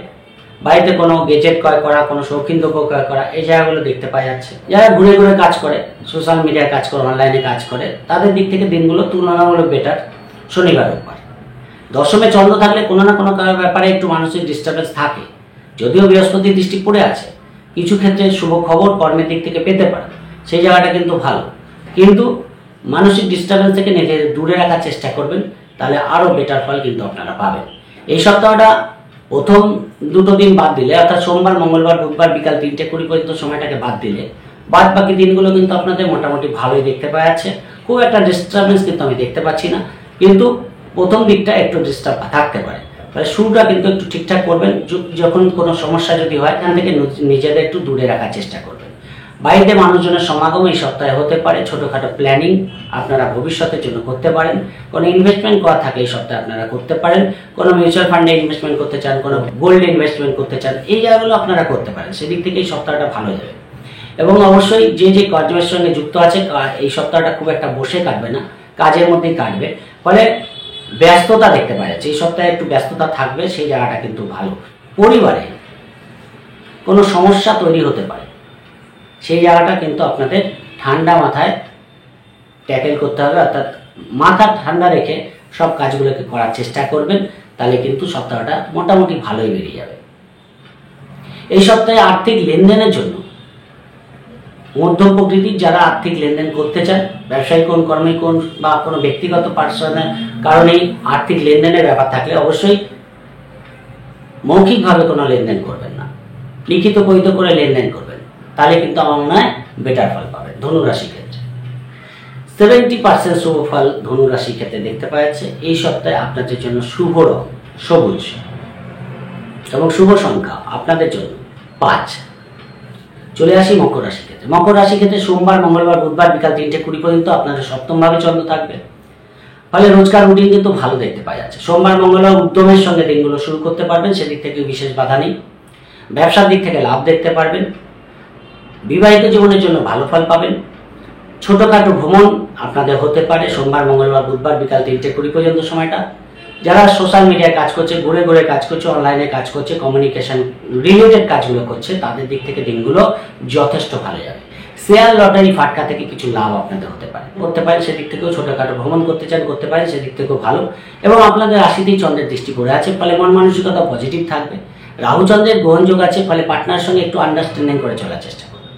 বাড়িতে কোনো গেজেট ক্রয় করা, কোনো শৌখিন দ্রব্য ক্রয় করা, এই জায়গাগুলো দেখতে পাওয়া যাচ্ছে। যারা ঘুরে ঘুরে কাজ করে, সোশ্যাল মিডিয়ায় কাজ করে, অনলাইনে কাজ করে, তাদের দিক থেকে দিনগুলো তুলনামূলক বেটার শনিবার, রোববার। দশমে চন্দ্র থাকলে কোনো না কোনো ব্যাপারে একটু মানসিক ডিস্টারবেন্স থাকে, যদিও বৃহস্পতির দৃষ্টি পড়ে আছে, কিছু ক্ষেত্রে শুভ খবর কর্মের দিক থেকে পেতে পারে, সেই জায়গাটা কিন্তু ভালো, কিন্তু মানসিক ডিস্টারবেন্স থেকে নিজেদের দূরে রাখার চেষ্টা করবেন, তাহলে আরও বেটার ফল কিন্তু আপনারা পাবেন। এই সপ্তাহটা প্রথম দুটো দিন বাদ দিলে, অর্থাৎ সোমবার, মঙ্গলবার, বুধবার বিকাল 3:20 পর্যন্ত সময়টাকে বাদ দিলে বাদ বাকি দিনগুলো কিন্তু আপনাদের মোটামুটি ভালোই দেখতে পাওয়া যাচ্ছে। খুব একটা ডিস্টারবেন্স কিন্তু আমি দেখতে পাচ্ছি না, কিন্তু প্রথম দিকটা একটু ডিস্টার্ব থাকতে পারে। মানে শুরুটা কিন্তু একটু ঠিকঠাক করবেন, যখন কোনো সমস্যা যদি হয় এখান থেকে নিজেদের একটু দূরে রাখার চেষ্টা করবেন। বাইরে মানুষজনের সমাগম এই সপ্তাহে হতে পারে। ছোটখাটো প্ল্যানিং আপনারা ভবিষ্যতের জন্য করতে পারেন। কোনো ইনভেস্টমেন্ট করা থাকলে এই সপ্তাহে আপনারা করতে পারেন। কোনো মিউচুয়াল ফান্ডে ইনভেস্টমেন্ট করতে চান, কোনো গোল্ডে ইনভেস্টমেন্ট করতে চান, এই জায়গাগুলো আপনারা করতে পারেন। সেদিক থেকে এই সপ্তাহটা ভালো যাবে। এবং অবশ্যই যে যে কাজের সঙ্গে যুক্ত আছে এই সপ্তাহটা খুব একটা বসে কাটবে না, কাজের মধ্যেই কাটবে। ফলে ব্যস্ততা দেখতে পাওয়া যাচ্ছে, এই সপ্তাহে একটু ব্যস্ততা থাকবে, সেই জায়গাটা কিন্তু ভালো। পরিবারে কোনো সমস্যা তৈরি হতে পারে, সেই জায়গাটা কিন্তু আপনাদের ঠান্ডা মাথায় ট্যাকেল করতে হবে। অর্থাৎ মাথা ঠান্ডা রেখে সব কাজগুলোকে করার চেষ্টা করবেন, তাহলে কিন্তু সপ্তাহটা মোটামুটি ভালোই বেরিয়ে যাবে। এই সপ্তাহে আর্থিক লেনদেনের জন্য মধ্যম প্রকৃতির যারা আর্থিক লেনদেন করতে চান, ব্যবসায়ী কোন, কর্মী কোন, বা কোনো ব্যক্তিগত পার্সোনাল কারণেই আর্থিক লেনদেনের ব্যাপার থাকলে অবশ্যই মৌখিকভাবে কোনো লেনদেন করবেন না, লিখিত বৈধ করে লেনদেন করবেন, তাহলে কিন্তু আমার মনে হয় বেটার ফল পাবেন। ধনুরাশি ক্ষেত্রে 70% শুভ ফল ধনুরাশি ক্ষেত্রে দেখতে পাওয়া যাচ্ছে। এই সপ্তাহে আপনাদের জন্য শুভ রং সবুজ এবং শুভ সংখ্যা আপনাদের জন্য 5। চলে আসি মকর রাশি ক্ষেত্রে। মকর রাশি ক্ষেত্রে সোমবার, মঙ্গলবার, বুধবার বিকাল 3টে 20 পর্যন্ত আপনাদের সপ্তমভাবে চন্দ্র থাকবে। ফলে রোজকার রুটিন কিন্তু ভালো দেখতে পাওয়া যাচ্ছে। সোমবার, মঙ্গলবার উদ্যমের সঙ্গে দিনগুলো শুরু করতে পারবেন, সেদিক থেকে বিশেষ বাধা নেই। ব্যবসার দিক থেকে লাভ দেখতে পারবেন। বিবাহিত জীবনের জন্য ভালো ফল পাবেন। ছোটখাটো ভ্রমণ আপনাদের হতে পারে সোমবার, মঙ্গলবার, বুধবার বিকাল 3টে 20 পর্যন্ত সময়টা। যারা সোশ্যাল মিডিয়ায় কাজ করছে, ঘুরে ঘুরে কাজ করছে, অনলাইনে কাজ করছে, কমিউনিকেশন রিলেটেড কাজগুলো করছে, তাদের দিক থেকে দিনগুলো যথেষ্ট ভালো যাবে। শেয়ার লটারি ফাটকা থেকে কিছু লাভ আপনাদের হতে পারে, সেদিক থেকেও ছোটখাটো ভ্রমণ করতে চান, করতে পারেন, সেদিক থেকেও ভালো। এবং আপনাদের রাশিতেই চন্দ্রের দৃষ্টি পড়ে আছে, ফলে মন মানসিকতা পজিটিভ থাকবে। রাহু চন্দ্রের গ্রহণযোগ আছে, ফলে পার্টনারের সঙ্গে একটু আন্ডারস্ট্যান্ডিং করে চলার চেষ্টা করবেন।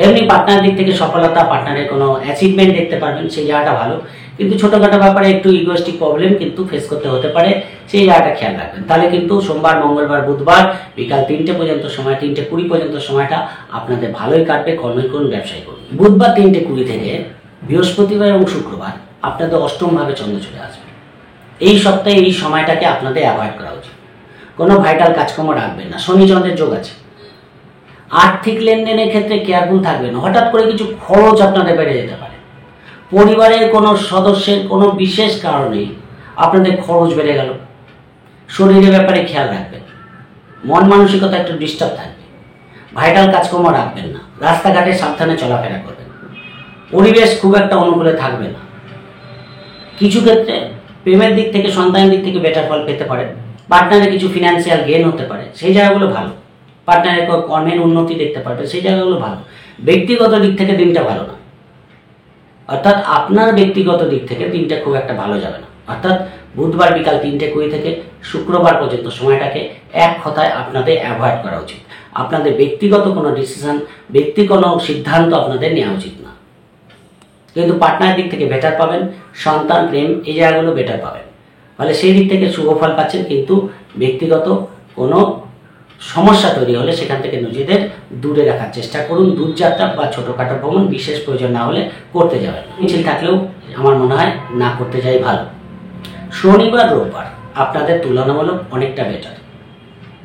এমনি পার্টনার দিক থেকে সফলতা, পার্টনারের কোনো অ্যাচিভমেন্ট দেখতে পারবেন, সেই জায়গাটা ভালো। কিন্তু ছোটখাটো ব্যাপারে একটু ইগোয়েস্টিক প্রবলেম কিন্তু ফেস করতে হতে পারে, সেই জায়গাটা খেয়াল রাখবেন। তাহলে কিন্তু সোমবার, মঙ্গলবার, বুধবার বিকাল 3টে পর্যন্ত সময়, 3টে 20 পর্যন্ত সময়টা আপনাদের ভালোই কাটবে। কর্মী করুন, ব্যবসায়ী করুন। বুধবার 3টে 20 থেকে বৃহস্পতিবার এবং শুক্রবার আপনাদের অষ্টমভাবে চন্দ্র চলে আসবে। এই সপ্তাহে এই সময়টাকে আপনাদের অ্যাভয়েড করা উচিত। কোনো ভাইটাল কাজকর্ম রাখবেন না। শনি চন্দ্রের যোগ আছে। আর্থিক লেনদেনের ক্ষেত্রে কেয়ারফুল থাকবেন। হঠাৎ করে কিছু খরচ আপনাদের বেড়ে যেতে পারে। পরিবারের কোনো সদস্যের কোনো বিশেষ কারণে আপনাদের খরচ বেড়ে গেল, শরীরের ব্যাপারে খেয়াল রাখবেন। মন মানসিকতা একটু ডিস্টার্ব থাকবে। ভাইটাল কাজকর্ম রাখবেন না। রাস্তাঘাটে সাবধানে চলাফেরা করবেন। পরিবেশ খুব একটা অনুকূলে থাকবে না। কিছু ক্ষেত্রে প্রেমের দিক থেকে, সন্তানের দিক থেকে বেটার ফল পেতে পারেন। পার্টনারে কিছু ফিনান্সিয়াল গেইন হতে পারে, সেই জায়গাগুলো ভালো। পার্টনারের কর্মের উন্নতি দেখতে পারবে, সেই জায়গাগুলো ভালো। ব্যক্তিগত দিক থেকে দিনটা ভালো না, অর্থাৎ আপনার ব্যক্তিগত দিক থেকে দিনটা খুব একটা ভালো যাবে না। অর্থাৎ বুধবার বিকাল 3টে 20 থেকে শুক্রবার পর্যন্ত সময়টাকে এক কথায় আপনাদের অ্যাভয়েড করা উচিত। আপনাদের ব্যক্তিগত কোনো ডিসিশন, কোনো সিদ্ধান্ত আপনাদের নেওয়া উচিত না। কিন্তু পার্টনারের দিক থেকে বেটার পাবেন, সন্তান, প্রেম, এই জায়গাগুলো বেটার পাবেন। ফলে সেই দিক থেকে শুভ ফল পাচ্ছেন। কিন্তু ব্যক্তিগত কোনো সমস্যা তৈরি হলে সেখান থেকে নিজেদের দূরে রাখার চেষ্টা করুন। দূরযাত্রা বা ছোটোখাটো ভ্রমণ বিশেষ প্রয়োজন না হলে করতে যাবেন। মিছিল থাকলেও আমার মনে হয় না করতে যাই ভালো। শনিবার, রোববার আপনাদের তুলনামূলক অনেকটা বেটার।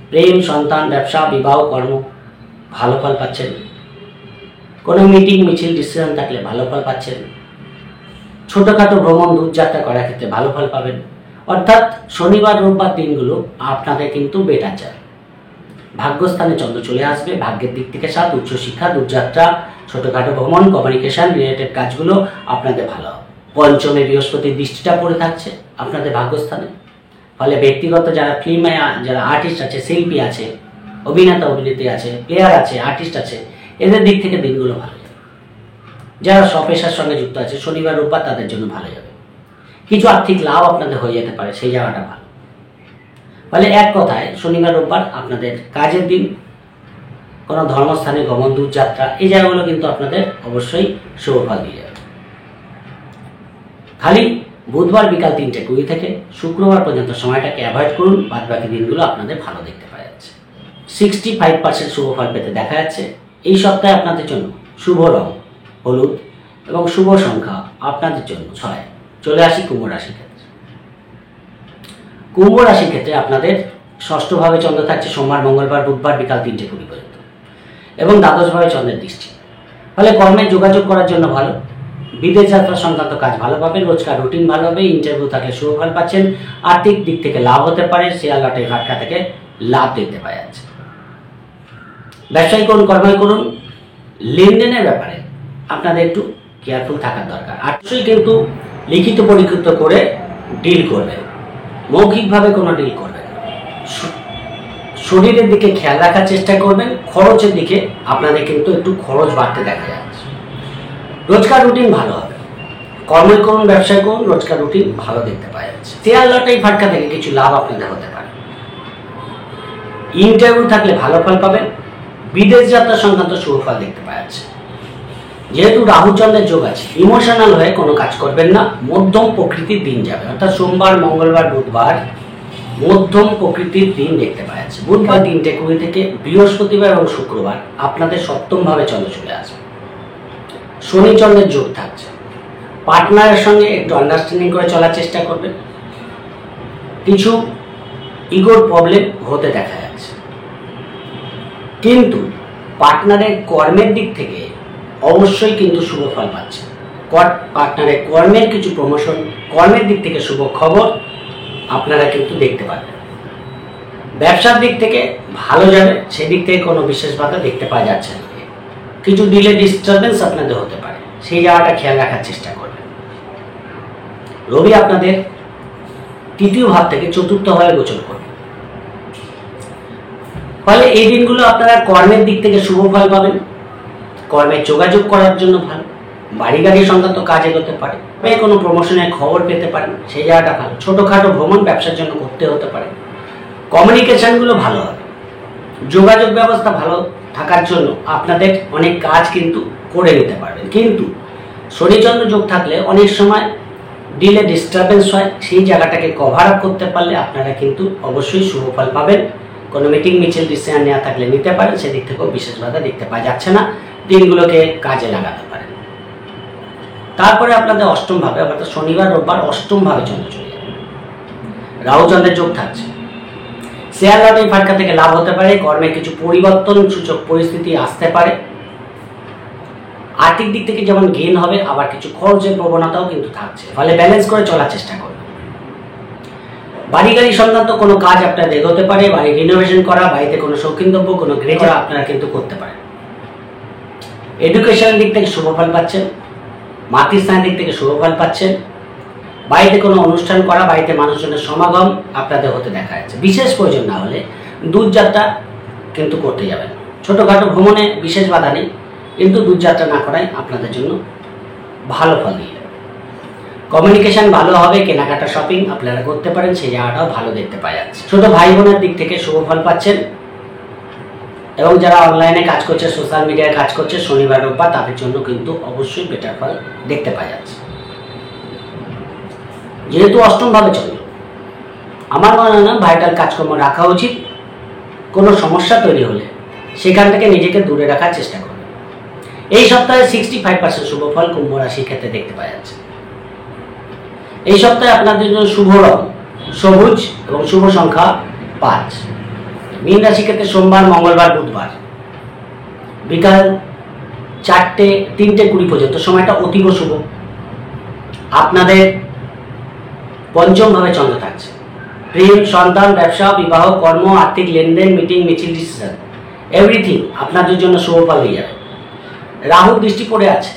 প্রেম, সন্তান, ব্যবসা, বিবাহ, কর্ম ভালো ফল পাচ্ছেন। কোনো মিটিং, মিছিল, ডিসিশন থাকলে ভালো ফল পাচ্ছেন। ছোটোখাটো ভ্রমণ, দূরযাত্রা করার ক্ষেত্রে ভালো ফল পাবেন। অর্থাৎ শনিবার, রোববার দিনগুলো আপনাদের কিন্তু বেটার যায়। ভাগ্যস্থানে চন্দ্র চলে আসবে। ভাগ্যের দিক থেকে 7, উচ্চশিক্ষা, দূরযাত্রা, ছোটখাটো ভ্রমণ, কমিউনিকেশন রিলেটেড কাজগুলো আপনাদের ভালো হবে। পঞ্চমে বৃহস্পতির দৃষ্টিটা পড়ে থাকছে আপনাদের ভাগ্যস্থানে। ফলে ব্যক্তিগত যারা ফিল্মে, যারা আর্টিস্ট আছে, শিল্পী আছে, অভিনেতা অভিনেত্রী আছে, প্লেয়ার আছে, আর্টিস্ট আছে, এদের দিক থেকে দিনগুলো ভালো যাবে। যারা স্বপেশার সঙ্গে যুক্ত আছে, শনিবার, রোববার তাদের জন্য ভালো যাবে। কিছু আর্থিক লাভ আপনাদের হয়ে যেতে পারে, সেই জায়গাটা ভালো। ফলে এক কথায় শনিবার, রোববার আপনাদের কাজের দিন। কোনো ধর্মস্থানে গমন, দূরযাত্রা, এই জায়গাগুলো কিন্তু আপনাদের অবশ্যই শুভ ফল দিয়ে যাবে। খালি বুধবার বিকাল 3টে 20 থেকে শুক্রবার পর্যন্ত সময়টাকে অ্যাভয়েড করুন। বাদবাকি দিনগুলো আপনাদের ভালো দেখতে পাওয়া যাচ্ছে। 65% শুভ ফল পেতে দেখা যাচ্ছে। এই সপ্তাহে আপনাদের জন্য শুভ রং হলুদ এবং শুভ সংখ্যা আপনাদের জন্য 6। চলে আসি কুম্ভ রাশির ক্ষেত্রে। কুম্ভ রাশির ক্ষেত্রে আপনাদের ষষ্ঠভাবে চন্দ্র থাকছে সোমবার, মঙ্গলবার, বুধবার বিকাল 3টে 20 পর্যন্ত। এবং দ্বাদশভাবে চন্দ্রের দৃষ্টি। ফলে কর্মে যোগাযোগ করার জন্য ভালো, বিদেশ যাত্রা সংক্রান্ত কাজ ভালো পাবেন, রোজকার রুটিন ভালো হবে, ইন্টারভিউ থাকলে শুভ ফল পাচ্ছেন, আর্থিক দিক থেকে লাভ হতে পারে, শেয়ার লটারি ফাটকা থেকে লাভ দেখতে পাওয়া যাচ্ছে। ব্যবসায়ী করুন, কর্মই করুন, লেনদেনের ব্যাপারে আপনাদের একটু কেয়ারফুল থাকার দরকার। অবশ্যই কিন্তু লিখিত পরীক্ষিত করে ডিল করবেন, মৌখিকভাবে কোনো ডিল করবেন। শরীরের দিকে খেয়াল রাখার চেষ্টা করবেন। খরচের দিকে আপনাদের কিন্তু একটু খরচ বাড়তে দেখা যাচ্ছে। রোজকার রুটিন ভালো হবে, কর্মই করুন, ব্যবসায় করুন, রোজকার রুটিন ভালো দেখতে পাওয়া যাচ্ছে। শেয়ার লটারি ফাটকা থেকে কিছু লাভ আপনাদের হতে পারে। ইন্টারভিউ থাকলে ভালো ফল পাবেন, বিদেশ যাত্রা সংক্রান্ত শুভ ফল দেখতে পাওয়া যাচ্ছে। যেহেতু রাহু চন্দ্রের যোগ আছে, ইমোশনাল হয়ে কোনো কাজ করবেন না, মধ্যম প্রকৃতির দিন যাবে। অর্থাৎ সোমবার, মঙ্গলবার, বুধবার মধ্যম প্রকৃতির দিন দেখতে পাওয়া যাচ্ছে। বুধবার 3:20 থেকে বৃহস্পতিবার এবং শুক্রবার আপনাদের সপ্তম ভাবে চন্দ্র চলে আসবে। শনি চন্দ্রের যোগ থাকছে। পার্টনারের সঙ্গে একটু আন্ডারস্ট্যান্ডিং করে চলার চেষ্টা করবেন। কিছু ইগোর প্রবলেম হতে দেখা যাচ্ছে, কিন্তু পার্টনারের কর্মের দিক থেকে অবশ্যই কিন্তু শুভ ফল পাচ্ছে। পার্টনারের কর্মের কিছু প্রমোশন, কর্মের দিক থেকে শুভ খবর আপনারা কিন্তু দেখতে পাবেন। ব্যবসার দিক থেকে ভালো যাবে, সেদিক থেকে কোনো বিশেষ বাধা দেখতে পাওয়া যাচ্ছে না। কিছু ডিলে ডিস্টারবেন্স আপনাদের হতে পারে, সেই জায়গাটা খেয়াল রাখার চেষ্টা করবেন। রবি আপনাদের তৃতীয় ভাব থেকে চতুর্থ ভাবে গোচর করবে, ফলে এই দিনগুলো আপনারা কর্মের দিক থেকে শুভ ফল পাবেন। কর্মে যোগাযোগ করার জন্য ভালো, বাড়ি গাড়ি সংক্রান্ত কাজ এগোতে পারে, কোনো প্রমোশনের খবর পেতে পারেন, সেই জায়গাটা ভালো। ছোটোখাটো ভ্রমণ ব্যবসার জন্য করতে হতে পারে। কমিউনিকেশনগুলো ভালো হবে, যোগাযোগ ব্যবস্থা ভালো থাকার জন্য আপনাদের অনেক কাজ কিন্তু করে নিতে পারবেন। কিন্তু শনিচন্দ্র যোগ থাকলে অনেক সময় ডিলে ডিস্টারবেন্স হয়, সেই জায়গাটাকে কভার আপ করতে পারলে আপনারা কিন্তু অবশ্যই শুভ ফল পাবেন। কোনো মিটিং মিছিল ডিসিশন নেওয়া থাকলে নিতে পারেন, সেদিক থেকেও বিশেষ বাধা দেখতে পাওয়া যাচ্ছে না। দিনগুলোকে কাজে লাগাতে পারেন। তারপরে আপনাদের অষ্টম ভাবে, অর্থাৎ শনিবার রোববার অষ্টম ভাবে চন্দ্র চলে যাবে। রাহু চন্দ্রের যোগ থাকছে। শেয়ার লটারি ফাটকা থেকে লাভ হতে পারে, কর্মে কিছু পরিবর্তন সূচক পরিস্থিতি আসতে পারে। আর্থিক দিক থেকে যেমন গেইন হবে, আবার কিছু খরচের প্রবণতাও কিন্তু থাকছে, ফলে ব্যালেন্স করে চলার চেষ্টা করবেন। বাড়ি গাড়ি সংক্রান্ত কোনো কাজ আপনাদের এগোতে পারে, বাড়ি রিনোভেশন করা, বাড়িতে কোনো শৌখিন দ্রব্য, কোনো গৃহ করা আপনারা কিন্তু করতে পারেন। এডুকেশনের দিক থেকে শুভ ফল পাচ্ছেন, মাতৃস্থানের দিক থেকে শুভ ফল পাচ্ছেন। বাড়িতে কোনো অনুষ্ঠান করা, বাড়িতে মানুষজনের সমাগম আপনাদের হতে দেখা যাচ্ছে। বিশেষ প্রয়োজন না হলে দূরযাত্রা কিন্তু করতে যাবেন। ছোটোখাটো ভ্রমণে বিশেষ বাধা নেই, কিন্তু দূরযাত্রা না করাই আপনাদের জন্য ভালো ফল দিয়ে যাবে। কমিউনিকেশন ভালো হবে, কেনাকাটা শপিং আপনারা করতে পারেন, সেই জায়গাটাও ভালো দেখতে পাওয়া যাচ্ছে। ছোট ভাই বোনের দিক থেকে শুভ ফল পাচ্ছেন, এবং যারা অনলাইনে কাজ করছে, সোশ্যাল মিডিয়ায় কাজ করছে, শনিবার রোববার তাদের জন্য কিন্তু অবশ্যই বেটার ফল দেখতে পাওয়া যাচ্ছে। যেহেতু অষ্টম ভাবে চন্দ্র, আমার মনে হয় না ভাইটাল কাজকর্ম রাখা উচিত। কোনো সমস্যা তৈরি হলে সেখান থেকে নিজেকে দূরে রাখার চেষ্টা করবে। এই সপ্তাহে 65% শুভ ফল কুম্ভ রাশির ক্ষেত্রে দেখতে পাওয়া যাচ্ছে। এই সপ্তাহে আপনাদের জন্য শুভ রং সবুজ এবং শুভ সংখ্যা 5। মীন রাশির ক্ষেত্রে সোমবার, মঙ্গলবার, বুধবার বিকাল 3:20 পর্যন্ত সময়টা অতীব শুভ। আপনাদের পঞ্চম ভাবে চন্দ্র থাকছে। প্রেম, সন্তান, ব্যবসা, বিবাহ, কর্ম, আর্থিক লেনদেন, মিটিং মিছিল ডিসিশন এভরিথিং আপনাদের জন্য শুভ ফল হয়ে যাবে। রাহু দৃষ্টি পড়ে আছে,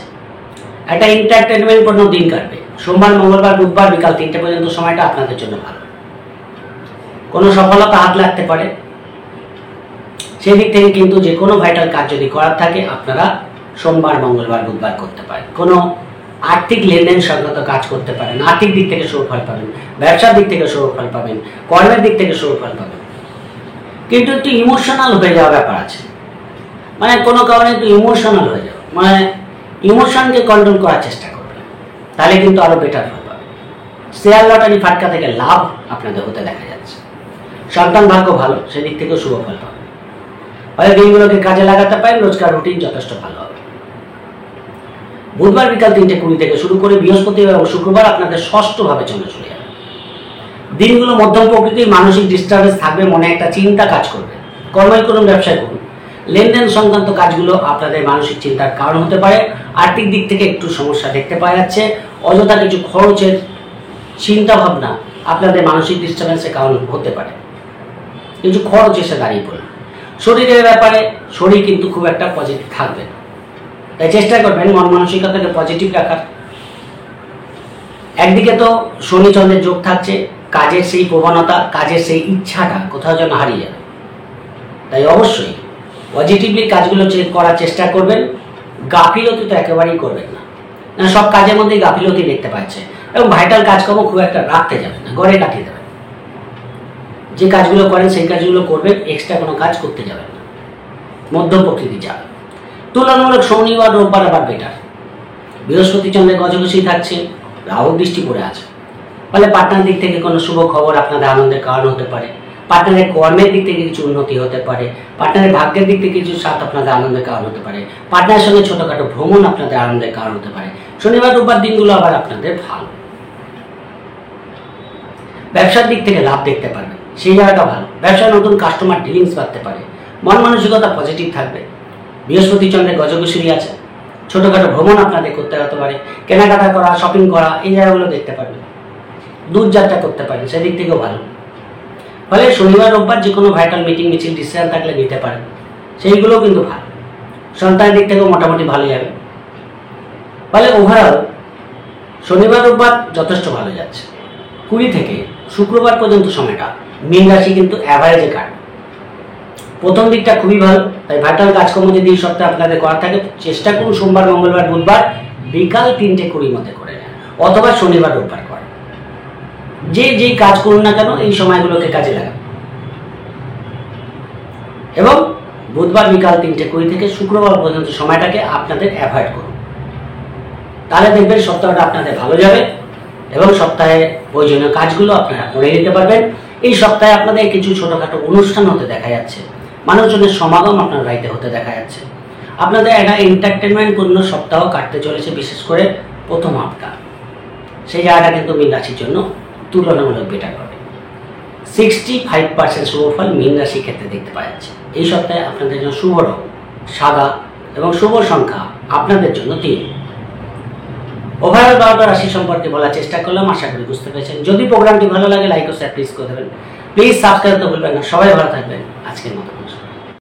একটা এন্টারটেনমেন্ট পূর্ণ দিন কাটবে। সোমবার, মঙ্গলবার, বুধবার বিকাল 3টে পর্যন্ত সময়টা আপনাদের জন্য ভালো। কোনো সফলতা হাত লাগতে পারে, সেদিক থেকে কিন্তু যে কোনো ভাইটাল কাজ যদি করার থাকে আপনারা সোমবার, মঙ্গলবার, বুধবার করতে পারেন। কোনো আর্থিক লেনদেন সংক্রান্ত কাজ করতে পারেন, আর্থিক দিক থেকে শুভ ফল পাবেন, ব্যবসার দিক থেকে শুভ ফল পাবেন, কর্মের দিক থেকে শুভ ফল পাবেন। কিন্তু একটু ইমোশনাল হয়ে যাওয়া ব্যাপার আছে, মানে কোনো কারণে একটু ইমোশনাল হয়ে যাওয়া, মানে ইমোশনকে কন্ট্রোল করার চেষ্টা করবেন, তাহলে কিন্তু আরো বেটার ফল পাবেন। শেয়ার লটারি ফাটকা থেকে লাভ আপনাদের হতে দেখা যাচ্ছে। সন্তান ভাগ্য ভালো, সেদিক থেকেও শুভ ফল পাবেন। ফলে দিনগুলোকে কাজে লাগাতে পারেন, রোজকার রুটিন যথেষ্ট ভালো হবে। বুধবার বিকাল 3:20 থেকে শুরু করে বৃহস্পতিবার এবং শুক্রবার আপনাদের ষষ্ঠ ভাবে চন্দ্র চলে যাবে। দিনগুলো মধ্যম প্রকৃতির, মানসিক ডিস্টার্বেন্স থাকবে, মনে একটা চিন্তা কাজ করবে। কর্মই করুন, ব্যবসায় করুন, লেনদেন সংক্রান্ত কাজগুলো আপনাদের মানসিক চিন্তার কারণ হতে পারে। আর্থিক দিক থেকে একটু সমস্যা দেখতে পাওয়া যাচ্ছে। অযথা কিছু খরচের চিন্তা ভাবনা আপনাদের মানসিক ডিস্টার্বেন্সের কারণ হতে পারে। কিছু খরচ এসে দাঁড়িয়ে পড়ে। শরীরের ব্যাপারে শরীর কিন্তু খুব একটা পজিটিভ থাকবে না, তাই চেষ্টা করবেন মন মানসিকতাকে পজিটিভ রাখার। একদিকে তো শনি চন্দ্রের যোগ থাকছে, কাজের সেই প্রবণতা, কাজের সেই ইচ্ছাটা কোথাও যেন হারিয়ে যাবে। তাই অবশ্যই পজিটিভলি কাজগুলো করার চেষ্টা করবেন। গাফিলতি তো একেবারেই করবেন না, সব কাজের মধ্যেই গাফিলতি দেখতে পাচ্ছে। এবং ভাইটাল কাজকর্ম খুব একটা রাখতে যাবেন না, ঘরে কাটিয়ে দেবেন। যে কাজগুলো করেন সেই কাজগুলো করবেন, এক্সট্রা কোনো কাজ করতে যাবেন না, মধ্যম প্রকৃতি যাবে। তুলনামূলক শনিবার রোববার আবার বেটার। বৃহস্পতি চন্দ্রের গজগসি থাকছে, রাহু দৃষ্টি পড়ে আছে, ফলে পার্টনার দিক থেকে কোনো শুভ খবর আপনাদের আনন্দের কারণ হতে পারে। পার্টনারের কর্মের দিক থেকে কিছু উন্নতি হতে পারে। পার্টনারের ভাগ্যের দিক থেকে কিছু সাথ আপনাদের আনন্দের কারণ হতে পারে। পার্টনারের সঙ্গে ছোটখাটো ভ্রমণ আপনাদের আনন্দের কারণ হতে পারে। শনিবার রোববার দিনগুলো আবার আপনাদের ভালো। ব্যবসার দিক থেকে লাভ দেখতে পারবেন, সেই জায়গাটা ভালো। ব্যবসায় নতুন কাস্টমার ডিলিংস বাড়তে পারে। মন মানসিকতা পজিটিভ থাকবে। বৃহস্পতি চন্দ্রের গজগোচরী আছে, ছোটখাটো ভ্রমণ আপনাদের করতে হতে পারে। কেনাকাটা করা, শপিং করা, এই জায়গাগুলো দেখতে পারবেন। দূর যাত্রা করতে পারেন, সেদিক থেকেও ভালো। ফলে শনিবার রোববার যে কোনো ভাইটাল মিটিং মিছিল ডিসিশন থাকলে নিতে পারেন, সেইগুলোও কিন্তু ভালো। সন্তানের দিক থেকেও মোটামুটি ভালো যাবে। ফলে ওভারঅল শনিবার রোববার যথেষ্ট ভালো যাচ্ছে। 20 থেকে শুক্রবার পর্যন্ত সময়টা মীন রাশি কিন্তু অ্যাভারেজে কাটবে। প্রথম দিকটা খুবই ভালো, তাই ভাইটাল কাজকর্ম যদি এই সপ্তাহে আপনাদের করা থাকে চেষ্টা করুন সোমবার, মঙ্গলবার, বুধবার বিকাল 3:20 মধ্যে করে নেন, অথবা শনিবার রোববার করেন। যেই কাজ করুন না কেন এই সময়গুলোকে কাজে লাগান। এবং বুধবার বিকাল 3:20 থেকে শুক্রবার পর্যন্ত সময়টাকে আপনাদের অ্যাভয়েড করুন। তাহলে দেখবেন সপ্তাহটা আপনাদের ভালো যাবে এবং সপ্তাহে প্রয়োজনীয় কাজগুলো আপনারা করে নিতে পারবেন। এই সপ্তাহে আপনাদের কিছু ছোটখাটো অনুষ্ঠান হতে দেখা যাচ্ছে, মানুষজনের সমাগম আপনার বাড়িতে হতে দেখা যাচ্ছে। আপনাদের একটা এন্টারটেনমেন্ট পূর্ণ সপ্তাহ কাটতে চলেছে, বিশেষ করে প্রথম সপ্তাহ। সেই জায়গাটা কিন্তু মীন রাশির জন্য তুলনামূলক বেটার হবে। 65% শুভ ফল মীন রাশির ক্ষেত্রে দেখতে পাওয়া যাচ্ছে। এই সপ্তাহে আপনাদের জন্য শুভ রং সাদা এবং শুভ সংখ্যা আপনাদের জন্য 3। ওভারঅল 12টা রাশি সম্পর্কে বলার চেষ্টা করলাম, আশা করি বুঝতে পেরেছেন। যদি প্রোগ্রামটি ভালো লাগে লাইক ও শেয়ার প্লিজ করে দেবেন। প্লিজ সাবস্ক্রাইব তো ভুলবেন না। সবাই ভালো থাকবেন। আজকের মতো।